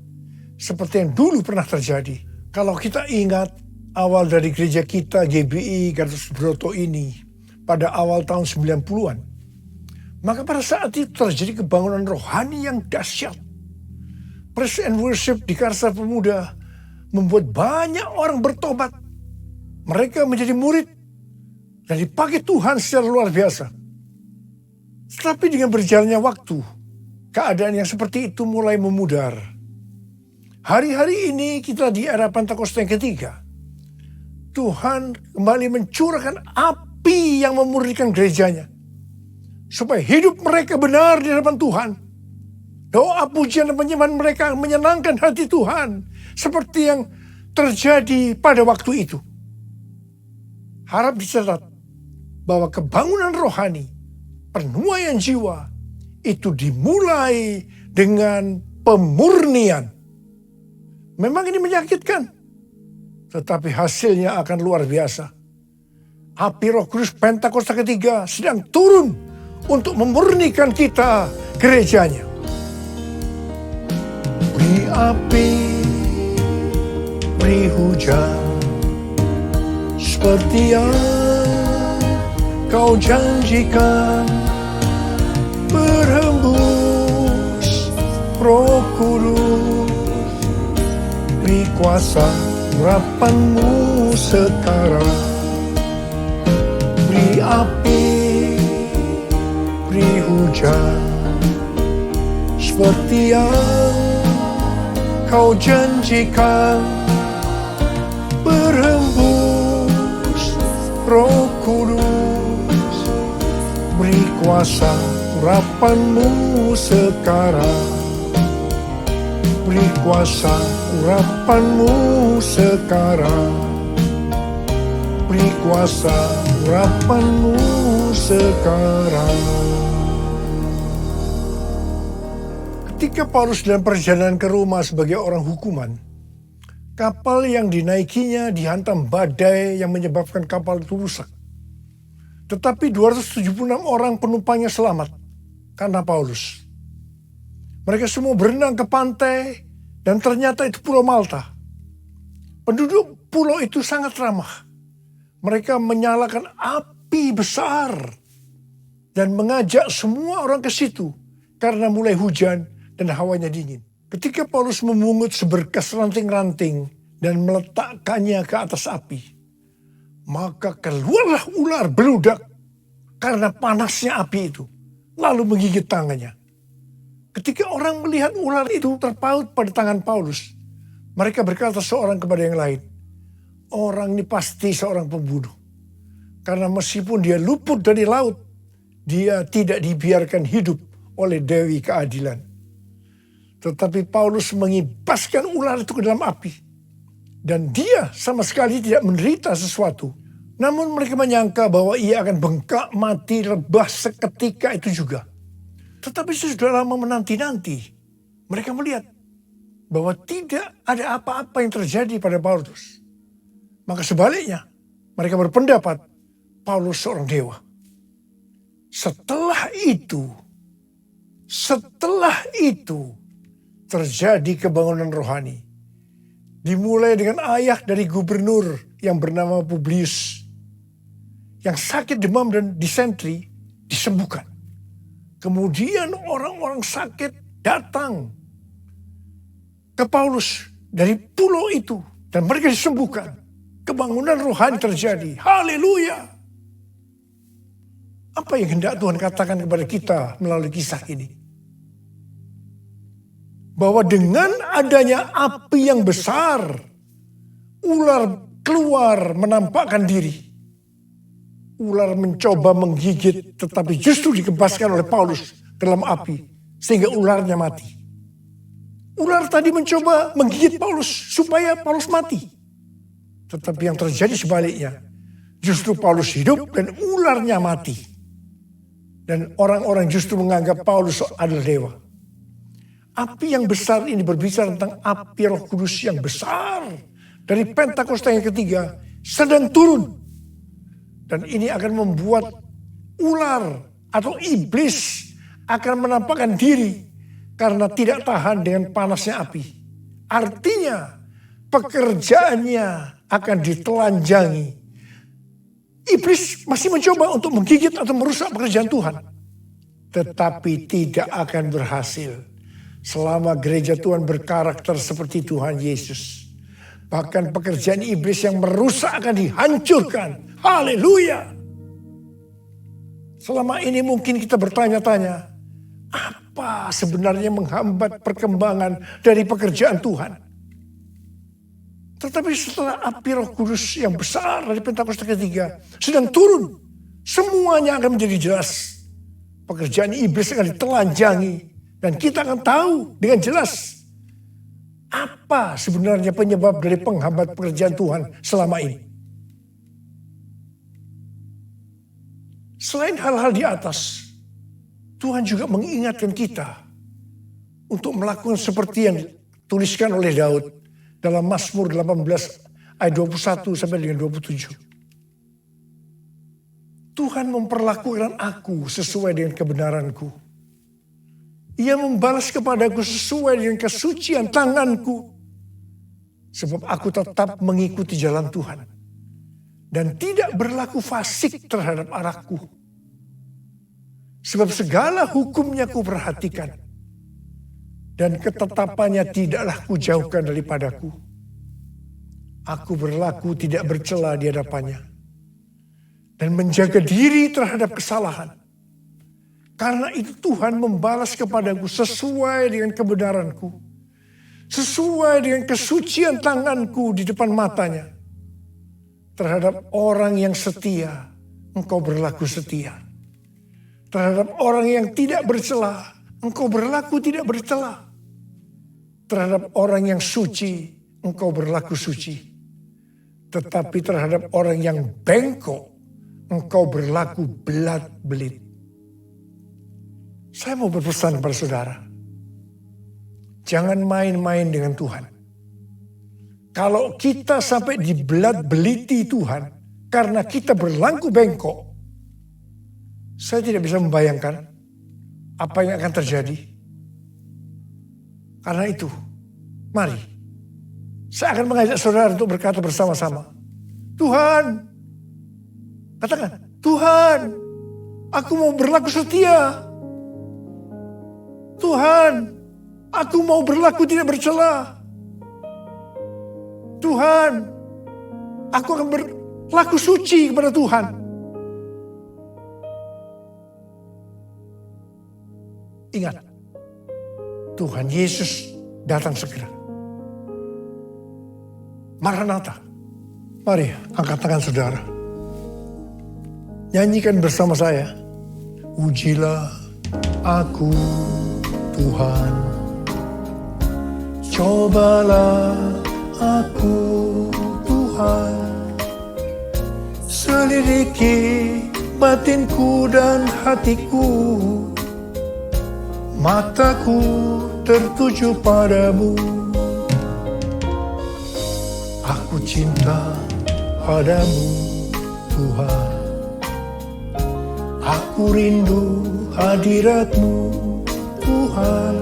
seperti yang dulu pernah terjadi. Kalau kita ingat awal dari gereja kita GBI Gatot Subroto ini pada awal tahun 90-an, maka pada saat itu terjadi kebangunan rohani yang dahsyat. Praise and worship di Karsa Pemuda membuat banyak orang bertobat. Mereka menjadi murid dan dipakai Tuhan secara luar biasa. Tetapi dengan berjalannya waktu, keadaan yang seperti itu mulai memudar. Hari-hari ini kita di era Pentakosta yang ketiga. Tuhan kembali mencurahkan api yang memurnikan gerejanya. Supaya hidup mereka benar di hadapan Tuhan. Doa, pujian, dan penyembahan mereka menyenangkan hati Tuhan. Seperti yang terjadi pada waktu itu. Harap dicatat bahwa kebangunan rohani, penuaian jiwa, itu dimulai dengan pemurnian. Memang ini menyakitkan, tetapi hasilnya akan luar biasa. Api Roh Kudus Pentakosta ketiga sedang turun untuk memurnikan kita, gerejanya. Beri api, beri hujan, seperti yang Kau janjikan. Berhembus Roh Kudus, beri kuasa urapanmu sekarang. Beri api, beri hujan, seperti yang Kau janjikan. Berhembus Roh Kudus, beri kuasa urapanmu sekarang. Beri kuasa urapanmu sekarang. Beri kuasa urapanmu sekarang. Ketika Paulus dalam perjalanan ke Roma sebagai orang hukuman, kapal yang dinaikinya dihantam badai yang menyebabkan kapal itu rusak. Tetapi 276 orang penumpangnya selamat karena Paulus. Mereka semua berenang ke pantai dan ternyata itu Pulau Malta. Penduduk pulau itu sangat ramah. Mereka menyalakan api besar dan mengajak semua orang ke situ karena mulai hujan dan hawanya dingin. Ketika Paulus memungut seberkas ranting-ranting dan meletakkannya ke atas api, maka keluarlah ular beludak karena panasnya api itu, lalu menggigit tangannya. Ketika orang melihat ular itu terpaut pada tangan Paulus, mereka berkata seorang kepada yang lain, orang ini pasti seorang pembunuh. Karena meskipun dia luput dari laut, dia tidak dibiarkan hidup oleh Dewi Keadilan. Tetapi Paulus mengibaskan ular itu ke dalam api. Dan dia sama sekali tidak menderita sesuatu. Namun mereka menyangka bahwa ia akan bengkak mati rebah seketika itu juga. Tetapi sudah lama menanti-nanti, mereka melihat bahwa tidak ada apa-apa yang terjadi pada Paulus. Maka sebaliknya, mereka berpendapat Paulus seorang dewa. Setelah itu terjadi kebangunan rohani. Dimulai dengan ayah dari gubernur yang bernama Publius. Yang sakit demam dan disentri disembuhkan. Kemudian orang-orang sakit datang ke Paulus dari pulau itu. Dan mereka disembuhkan. Kebangunan rohani terjadi. Haleluya. Apa yang hendak Tuhan katakan kepada kita melalui kisah ini? Bahwa dengan adanya api yang besar, ular keluar menampakkan diri. Ular mencoba menggigit, tetapi justru dikebaskan oleh Paulus dalam api, sehingga ularnya mati. Ular tadi mencoba menggigit Paulus supaya Paulus mati. Tetapi yang terjadi sebaliknya, justru Paulus hidup dan ularnya mati. Dan orang-orang justru menganggap Paulus adalah dewa. Api yang besar ini berbicara tentang api Roh Kudus yang besar dari Pentakosta yang ketiga sedang turun. Dan ini akan membuat ular atau iblis akan menampakkan diri karena tidak tahan dengan panasnya api. Artinya pekerjaannya akan ditelanjangi. Iblis masih mencoba untuk menggigit atau merusak pekerjaan Tuhan. Tetapi tidak akan berhasil. Selama gereja Tuhan berkarakter seperti Tuhan Yesus. Bahkan pekerjaan iblis yang merusak akan dihancurkan. Haleluya. Selama ini mungkin kita bertanya-tanya. Apa sebenarnya menghambat perkembangan dari pekerjaan Tuhan? Tetapi setelah api Roh Kudus yang besar dari Pentakosta ketiga sedang turun. Semuanya akan menjadi jelas. Pekerjaan iblis akan ditelanjangi. Dan kita akan tahu dengan jelas apa sebenarnya penyebab dari penghambat pekerjaan Tuhan selama ini. Selain hal-hal di atas, Tuhan juga mengingatkan kita untuk melakukan seperti yang dituliskan oleh Daud dalam Mazmur 18 ayat 21 sampai dengan 27. Tuhan memperlakukan aku sesuai dengan kebenaranku. Ia membalas kepadaku sesuai dengan kesucian tanganku. Sebab aku tetap mengikuti jalan Tuhan. Dan tidak berlaku fasik terhadap arahku. Sebab segala hukumnya ku perhatikan. Dan ketetapannya tidaklah kujauhkan daripadaku. Aku berlaku tidak bercela di hadapannya. Dan menjaga diri terhadap kesalahan. Karena itu Tuhan membalas kepadaku sesuai dengan kebenaranku. Sesuai dengan kesucian tanganku di depan matanya. Terhadap orang yang setia, engkau berlaku setia. Terhadap orang yang tidak bercela, engkau berlaku tidak bercela. Terhadap orang yang suci, engkau berlaku suci. Tetapi terhadap orang yang bengkok, engkau berlaku belat-belit. Saya mau berpesan kepada saudara. Jangan main-main dengan Tuhan. Kalau kita sampai dibelat-beliti Tuhan karena kita berlaku bengkok, saya tidak bisa membayangkan apa yang akan terjadi. Karena itu, mari saya akan mengajak saudara untuk berkata bersama-sama. Tuhan, katakan, Tuhan, aku mau berlaku setia. Tuhan, aku mau berlaku tidak bercela. Tuhan, aku akan berlaku suci kepada Tuhan. Ingat, Tuhan Yesus datang segera. Maranatha. Mari angkat tangan saudara. Nyanyikan bersama saya. Ujilah aku Tuhan, cobalah aku Tuhan, selidiki batinku dan hatiku, mataku tertuju padamu. Aku cinta padamu, Tuhan. Aku rindu hadirat-Mu, Tuhan.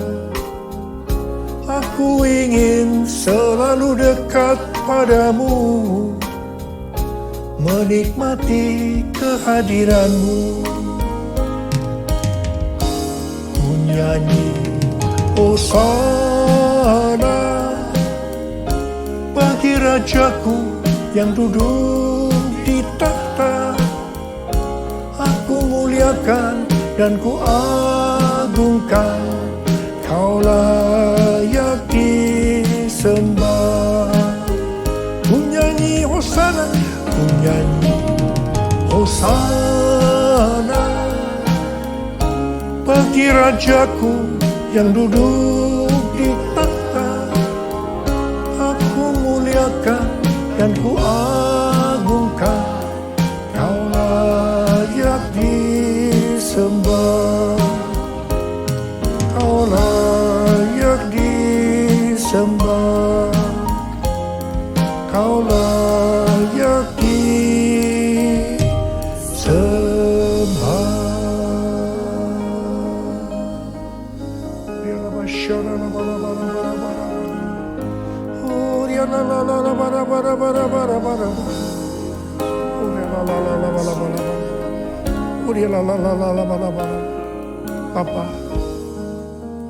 Aku ingin selalu dekat padamu, menikmati kehadiran-Mu. Ku nyanyi Hosana bagi Rajaku yang duduk di tahta. Aku muliakan dan ku agungkan, Kau layak disembah. Ku nyanyi Hosana, ku nyanyi Hosana bagi Rajaku yang duduk di tahta. Aku muliakan dan ku agungkan, Kau layak disembah. Kau layak disembah. Kau layak disembah. Bapa,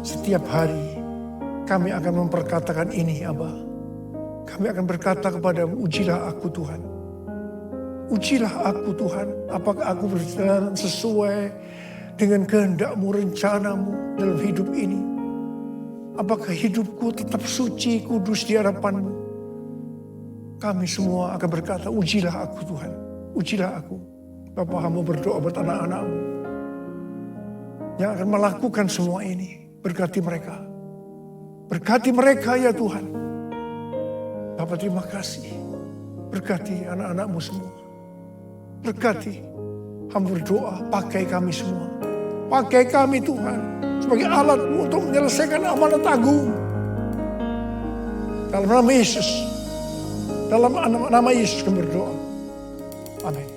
setiap hari kami akan memperkatakan ini, Abba. Kami akan berkata kepadamu, ujilah aku Tuhan. Ujilah aku Tuhan, apakah aku berjalan sesuai dengan kehendak-Mu, rencana-Mu dalam hidup ini. Apakah hidupku tetap suci, kudus di hadapan-Mu. Kami semua akan berkata, ujilah aku Tuhan, ujilah aku. Bapa, hamba berdoa buat anak-anak-Mu yang akan melakukan semua ini. Berkati mereka. Berkati mereka ya Tuhan. Bapa, terima kasih. Berkati anak-anak-Mu semua. Berkati. Hamba berdoa, pakai kami semua. Pakai kami Tuhan sebagai alat-Mu untuk menyelesaikan amanat agung. Dalam nama Yesus. Dalam nama Yesus kami berdoa. Amin.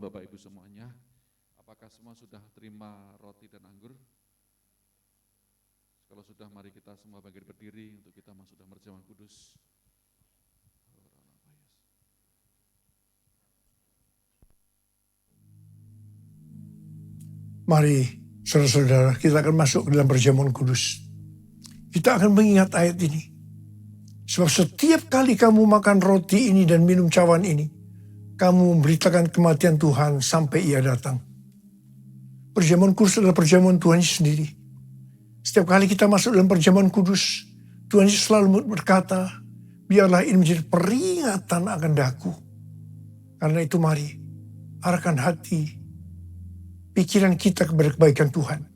Bapak Ibu semuanya, apakah semua sudah terima roti dan anggur? Kalau sudah, mari kita semua bangkit berdiri untuk kita masuk dalam perjamuan kudus. Mari saudara-saudara, kita akan masuk ke dalam perjamuan kudus. Kita akan mengingat ayat ini. Sebab setiap kali kamu makan roti ini dan minum cawan ini, kamu memberitakan kematian Tuhan sampai Ia datang. Perjamuan kudus adalah perjamuan Tuhan Yesus sendiri. Setiap kali kita masuk dalam perjamuan kudus, Tuhan Yesus selalu berkata, biarlah ini menjadi peringatan akan daku. Karena itu mari, arahkan hati, pikiran kita kepada kebaikan Tuhan.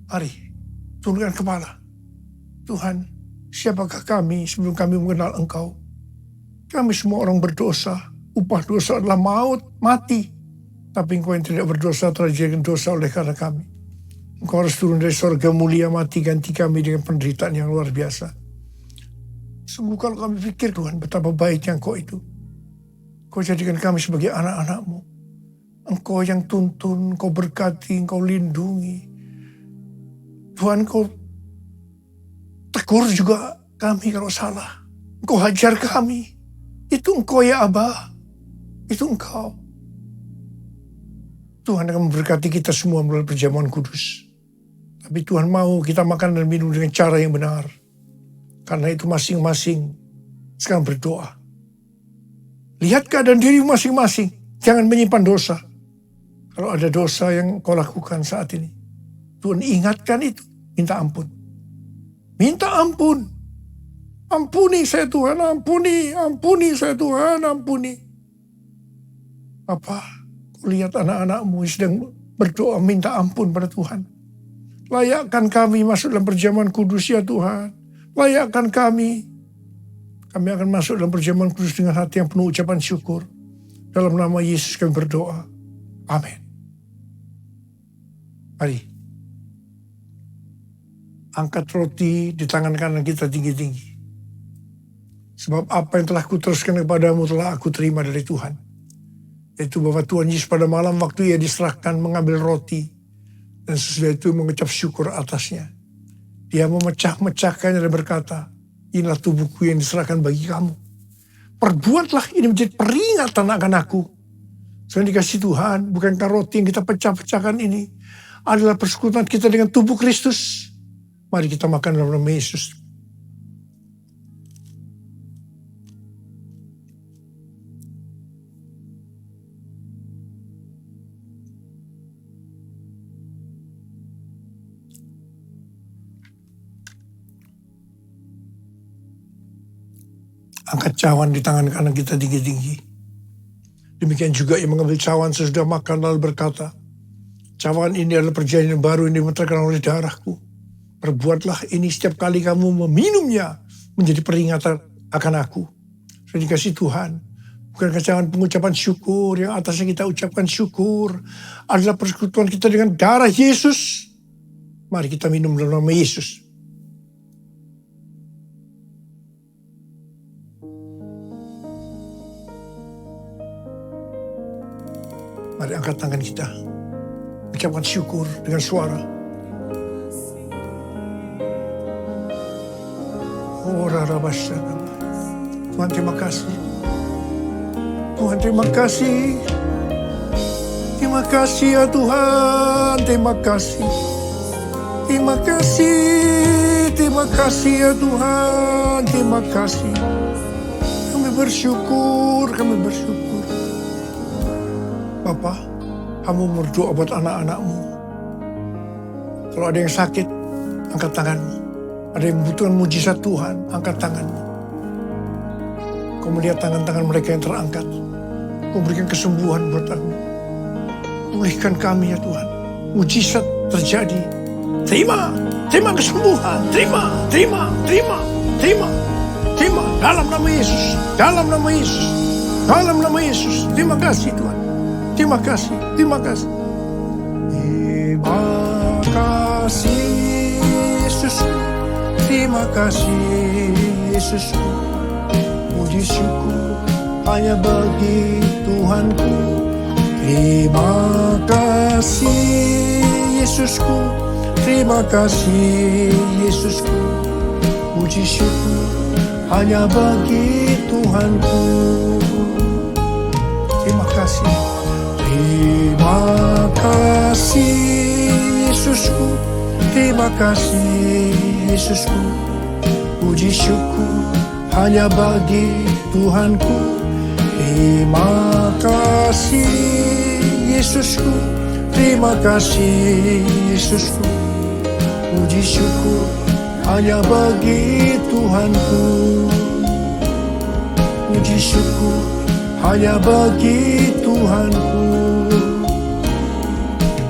Mari, tundukkan kepala. Tuhan, siapakah kami sebelum kami mengenal Engkau? Kami semua orang berdosa. Upah dosa adalah maut, mati. Tapi Engkau yang tidak berdosa telah dijadikan dosa oleh karena kami. Engkau harus turun dari surga mulia, mati ganti kami dengan penderitaan yang luar biasa. Sungguh kalau kami pikir Tuhan, betapa baiknya Engkau itu. Engkau jadikan kami sebagai anak-anak-Mu. Engkau yang tuntun, Engkau berkati, Engkau lindungi. Tuhan, Engkau tegur juga kami kalau salah. Engkau hajar kami. Itu Engkau ya Abah. Itu Engkau. Tuhan akan memberkati kita semua melalui perjamuan kudus. Tapi Tuhan mau kita makan dan minum dengan cara yang benar. Karena itu masing-masing sekarang berdoa. Lihat keadaan diri masing-masing. Jangan menyimpan dosa. Kalau ada dosa yang kau lakukan saat ini, Tuhan ingatkan itu. Minta ampun. Minta ampun. Ampuni saya Tuhan, ampuni. Ampuni saya Tuhan, ampuni. Apa? Kau lihat anak-anak-Mu sedang berdoa minta ampun pada Tuhan. Layakkan kami masuk dalam perjamuan kudus ya Tuhan. Layakkan kami. Kami akan masuk dalam perjamuan kudus dengan hati yang penuh ucapan syukur. Dalam nama Yesus kami berdoa. Amin. Mari. Angkat roti di tangan kanan kita tinggi-tinggi. Sebab apa yang telah kuteruskan kepadamu telah aku terima dari Tuhan. Yaitu bahwa Tuhan Yesus pada malam waktu ia diserahkan mengambil roti. Dan sesudah itu mengucap syukur atasnya. Dia memecah-mecahkannya dan berkata, inilah tubuhku yang diserahkan bagi kamu. Perbuatlah ini menjadi peringatan akan aku. Saya dikasih Tuhan, bukankah roti yang kita pecah-pecahkan ini adalah persekutuan kita dengan tubuh Kristus. Mari kita makan dalam nama Yesus. Angkat cawan di tangan kanan kita tinggi-tinggi. Demikian juga yang mengambil cawan sesudah makan lalu berkata, cawan ini adalah perjanjian baru yang dimeterkan oleh darahku. Perbuatlah ini setiap kali kamu meminumnya menjadi peringatan akan aku. Sudah dikasih Tuhan. Bukankah cawan pengucapan syukur yang atasnya kita ucapkan syukur adalah persekutuan kita dengan darah Yesus. Mari kita minum dalam nama Yesus. Mari angkat tangan kita. Ucapkan syukur dengan suara. Tuhan terima kasih. Tuhan terima kasih. Terima kasih ya Tuhan. Terima kasih. Terima kasih. Terima kasih ya Tuhan. Terima kasih. Kami bersyukur. Kami bersyukur. Bapak, kamu berdoa buat anak-anakmu. Kalau ada yang sakit, angkat tanganmu. Ada yang membutuhkan mujizat Tuhan, angkat tanganmu. Kau melihat tangan-tangan mereka yang terangkat. Kau berikan kesembuhan buat kami. Pulihkan kami ya Tuhan. Mujizat terjadi. Terima kesembuhan. Terima. Dalam nama Yesus. Dalam nama Yesus. Dalam nama Yesus. Terima kasih Tuhan. Terima kasih. Terima kasih. Terima kasih Yesusku. Terima kasih Yesusku. Puji syukur hanya bagi Tuhanku. Terima kasih Yesusku. Terima kasih Yesusku. Puji syukur hanya bagi Tuhanku. Terima kasih. Terima kasih Yesusku. Terima kasih Yesusku. Puji syukur hanya bagi Tuhanku. Terima kasih Yesusku. Terima kasih Yesusku. Puji syukur hanya bagi Tuhanku. Puji syukur hanya bagi Tuhanku.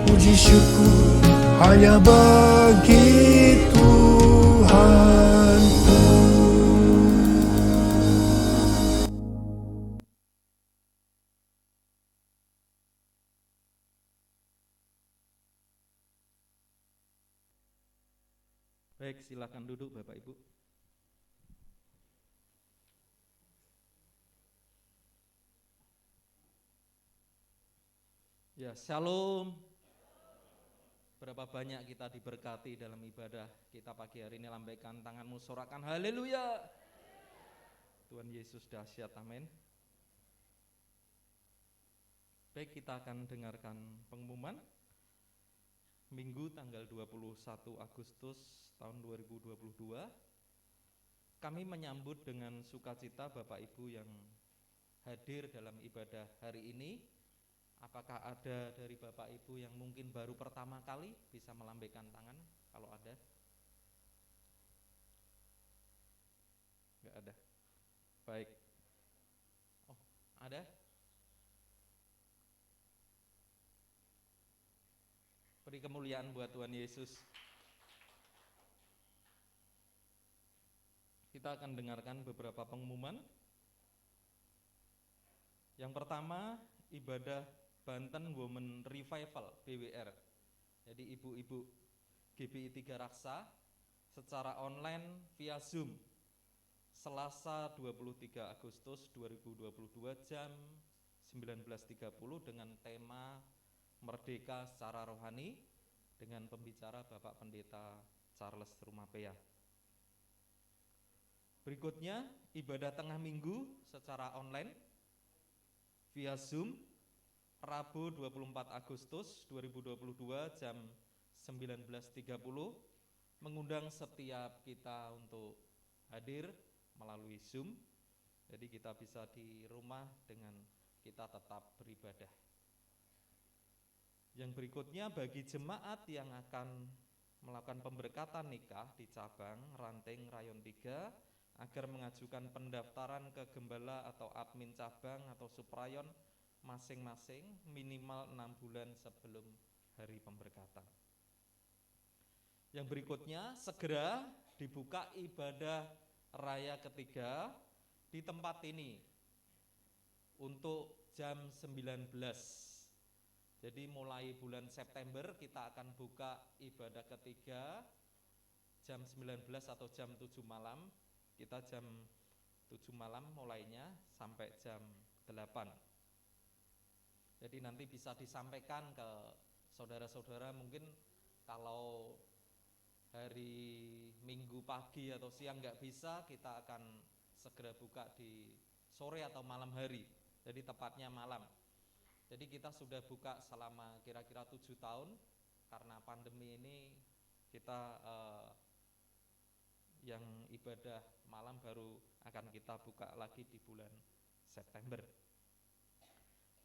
Puji syukur hanya bagi Tuhanku. Baik, silakan duduk Bapak Ibu. Ya, shalom. Berapa banyak kita diberkati dalam ibadah kita pagi hari ini. Lambaikan tanganmu, sorakan haleluya. Tuhan Yesus dahsyat, amin. Baik, kita akan dengarkan pengumuman. Minggu tanggal 21 Agustus tahun 2022. Kami menyambut dengan sukacita Bapak Ibu yang hadir dalam ibadah hari ini. Apakah ada dari Bapak Ibu yang mungkin baru pertama kali bisa melambaikan tangan kalau ada? Enggak ada. Baik. Oh, ada? Beri kemuliaan buat Tuhan Yesus. Kita akan dengarkan beberapa pengumuman. Yang pertama, ibadah Banten Women Revival BWR. Jadi ibu-ibu GBI 3 Raksa secara online via Zoom Selasa 23 Agustus 2022 jam 19.30 dengan tema Merdeka secara Rohani dengan pembicara Bapak Pendeta Charles Rumapea. Berikutnya, ibadah tengah minggu secara online via Zoom Rabu 24 Agustus 2022 jam 19.30 mengundang setiap kita untuk hadir melalui Zoom. Jadi kita bisa di rumah dengan kita tetap beribadah. Yang berikutnya bagi jemaat yang akan melakukan pemberkatan nikah di cabang Ranting Rayon 3 agar mengajukan pendaftaran ke gembala atau admin cabang atau suprayon masing-masing minimal 6 bulan sebelum hari pemberkatan. Yang berikutnya segera dibuka ibadah raya ketiga di tempat ini untuk jam 19. Jadi mulai bulan September kita akan buka ibadah ketiga jam 19 atau jam 7 malam. Kita jam 7 malam mulainya sampai jam 8. Jadi nanti bisa disampaikan ke saudara-saudara, mungkin kalau hari Minggu pagi atau siang nggak bisa, kita akan segera buka di sore atau malam hari. Jadi tepatnya malam. Jadi kita sudah buka selama kira-kira 7 tahun. Karena pandemi ini kita yang ibadah malam baru akan kita buka lagi di bulan September.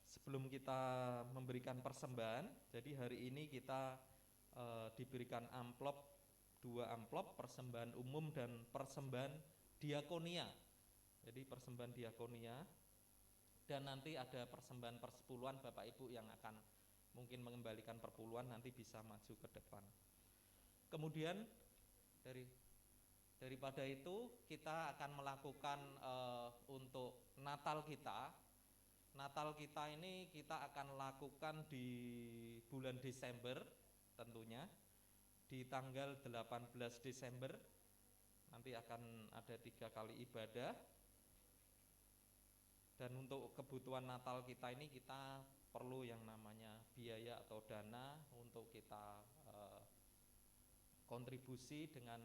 Sebelum kita memberikan persembahan, jadi hari ini kita diberikan amplop, 2 amplop, persembahan umum dan persembahan diakonia. Jadi persembahan diakonia, dan nanti ada persembahan persepuluhan. Bapak Ibu yang akan mungkin mengembalikan perpuluhan nanti bisa maju ke depan. Kemudian daripada itu kita akan melakukan untuk Natal kita. Natal kita ini kita akan lakukan di bulan Desember tentunya, di tanggal 18 Desember nanti akan ada 3 kali ibadah. Dan untuk kebutuhan Natal kita ini kita perlu yang namanya biaya atau dana untuk kita kontribusi dengan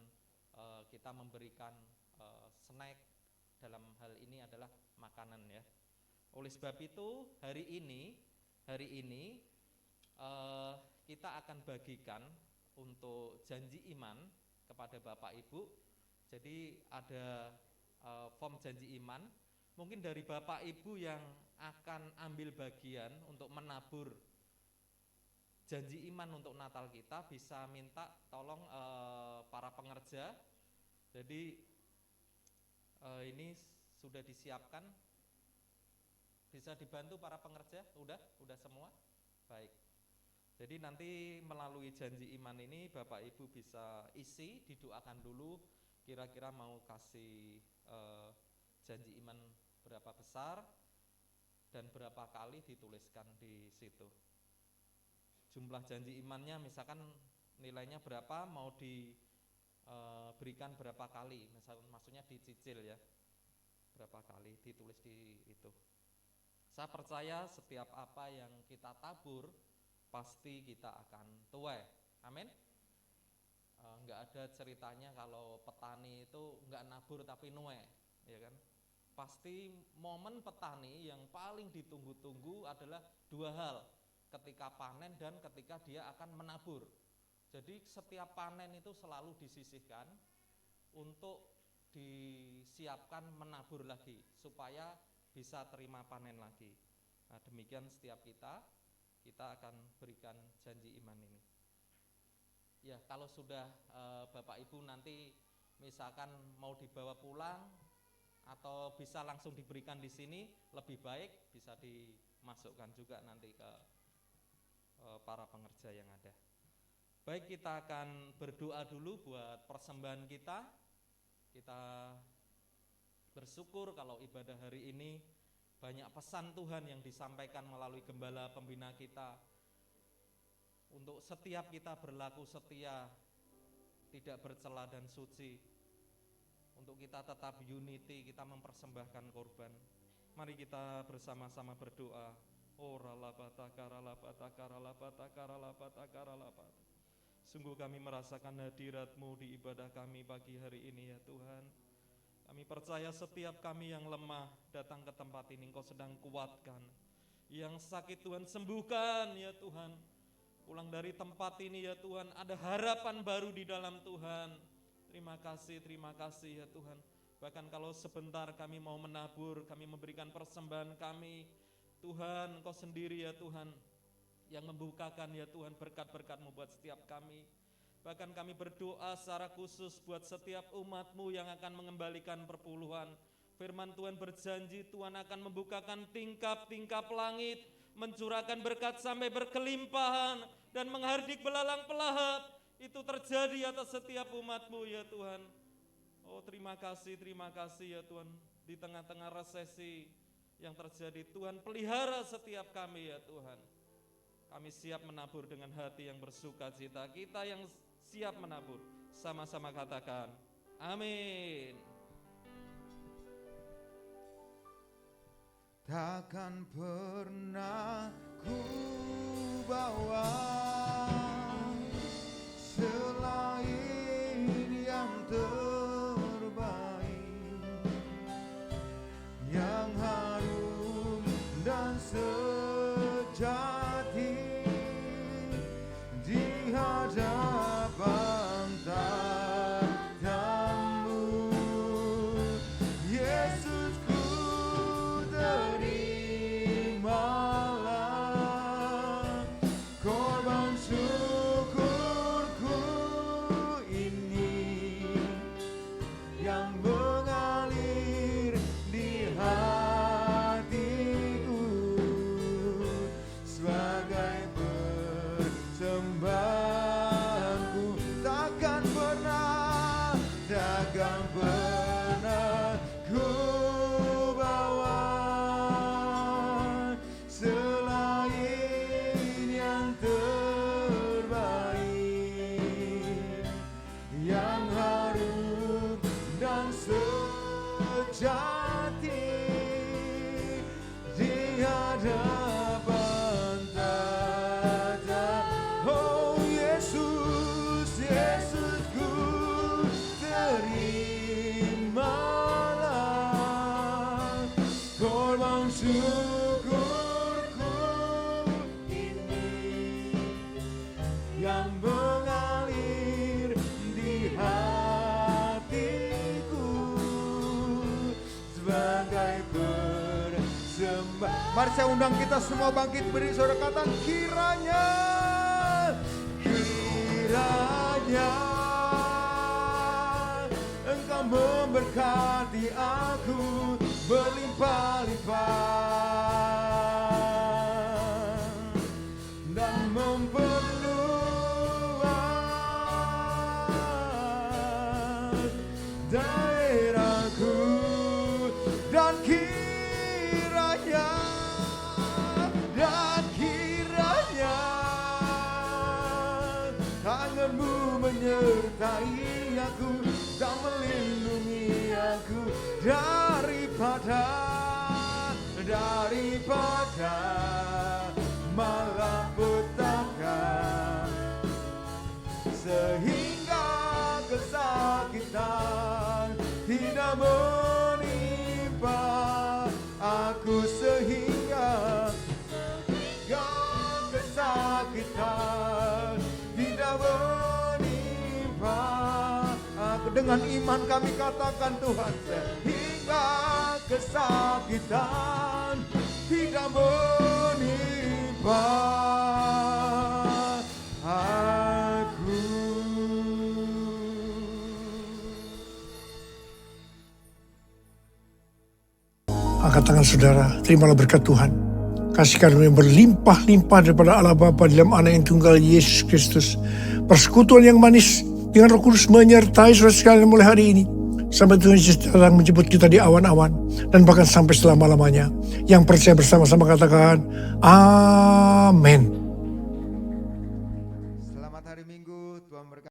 kita memberikan snack, dalam hal ini adalah makanan ya. Oleh sebab itu hari ini kita akan bagikan untuk janji iman kepada Bapak Ibu. Jadi ada form janji iman. Mungkin dari Bapak Ibu yang akan ambil bagian untuk menabur janji iman untuk Natal kita, bisa minta tolong para pengerja. Jadi ini sudah disiapkan. Bisa dibantu para pengerja? Udah semua? Baik. Jadi nanti melalui janji iman ini Bapak Ibu bisa isi, didoakan dulu kira-kira mau kasih janji iman berapa besar dan berapa kali, dituliskan di situ. Jumlah janji imannya misalkan nilainya berapa, mau diberikan berapa kali, maksudnya dicicil ya. Berapa kali ditulis di itu. Saya percaya setiap apa yang kita tabur pasti kita akan tuai. Amin. Enggak ada ceritanya kalau petani itu enggak nabur tapi nuai, ya kan? Pasti momen petani yang paling ditunggu-tunggu adalah 2 hal, ketika panen dan ketika dia akan menabur. Jadi setiap panen itu selalu disisihkan untuk disiapkan menabur lagi supaya bisa terima panen lagi. Nah, demikian setiap kita akan berikan janji iman ini. Ya, kalau sudah Bapak Ibu nanti misalkan mau dibawa pulang atau bisa langsung diberikan di sini, lebih baik bisa dimasukkan juga nanti ke para pengerja yang ada. Baik, kita akan berdoa dulu buat persembahan kita. Kita bersyukur kalau ibadah hari ini banyak pesan Tuhan yang disampaikan melalui gembala pembina kita. Untuk setiap kita berlaku setia, tidak bercela dan suci. Untuk kita tetap unity, kita mempersembahkan korban. Mari kita bersama-sama berdoa. Ora labata karalabata karalabata karalabata karalabata. Sungguh kami merasakan hadirat-Mu di ibadah kami pagi hari ini ya Tuhan. Kami percaya setiap kami yang lemah datang ke tempat ini Engkau sedang kuatkan. Yang sakit Tuhan sembuhkan ya Tuhan. Pulang dari tempat ini ya Tuhan, ada harapan baru di dalam Tuhan. Terima kasih ya Tuhan. Bahkan kalau sebentar kami mau menabur, kami memberikan persembahan kami, Tuhan Engkau sendiri ya Tuhan, yang membukakan ya Tuhan berkat-berkat-Mu buat setiap kami. Bahkan kami berdoa secara khusus buat setiap umat-Mu yang akan mengembalikan perpuluhan. Firman Tuhan berjanji Tuhan akan membukakan tingkap-tingkap langit, mencurahkan berkat sampai berkelimpahan dan menghardik belalang pelahap. Itu terjadi atas setiap umat-Mu ya Tuhan. Oh terima kasih ya Tuhan. Di tengah-tengah resesi yang terjadi, Tuhan pelihara setiap kami ya Tuhan. Kami siap menabur dengan hati yang bersuka cita. Kita yang siap menabur, sama-sama katakan amin. Takkan pernah ku bawa selain yang terbaik, yang harum dan sejati di hadapan tahta-Mu. Yesus, ku terimalah korban syukurku ini yang mengalir di hatiku sebagai persembahanku. Takkan pernah ku bawa selain yang terbaik, yang harum dan sejati di hadapan tahta. Oh Yesus, Yesusku, terimalah korban syukurku ini yang mengalir di hatiku sebagai persembahan. Mari saya undang kita semua bangkit berdiri, saudara, katakan kiranya Engkau memberkati aku berlimpah-limpah dan memperluas daerahku, dan kiranya tangan-Mu menyertai aku dan melindungi aku daripada malapetaka, sehingga kesakitan tidak menimpa aku, sehingga kesakitan tidak menimpa aku. Dengan iman kami katakan Tuhan, sehingga kesakitan tidak menimpa aku. Angkat tangan saudara, terimalah berkat Tuhan. Kasih karunia berlimpah-limpah daripada Allah Bapa dalam Anak yang tunggal Yesus Kristus. Persekutuan yang manis dengan Roh Kudus menyertai saudara sekalian mulai hari ini. sampai Tuhan Yesus datang menjemput kita di awan-awan, dan bahkan sampai selama-lamanya. Yang percaya bersama-sama katakan, amin.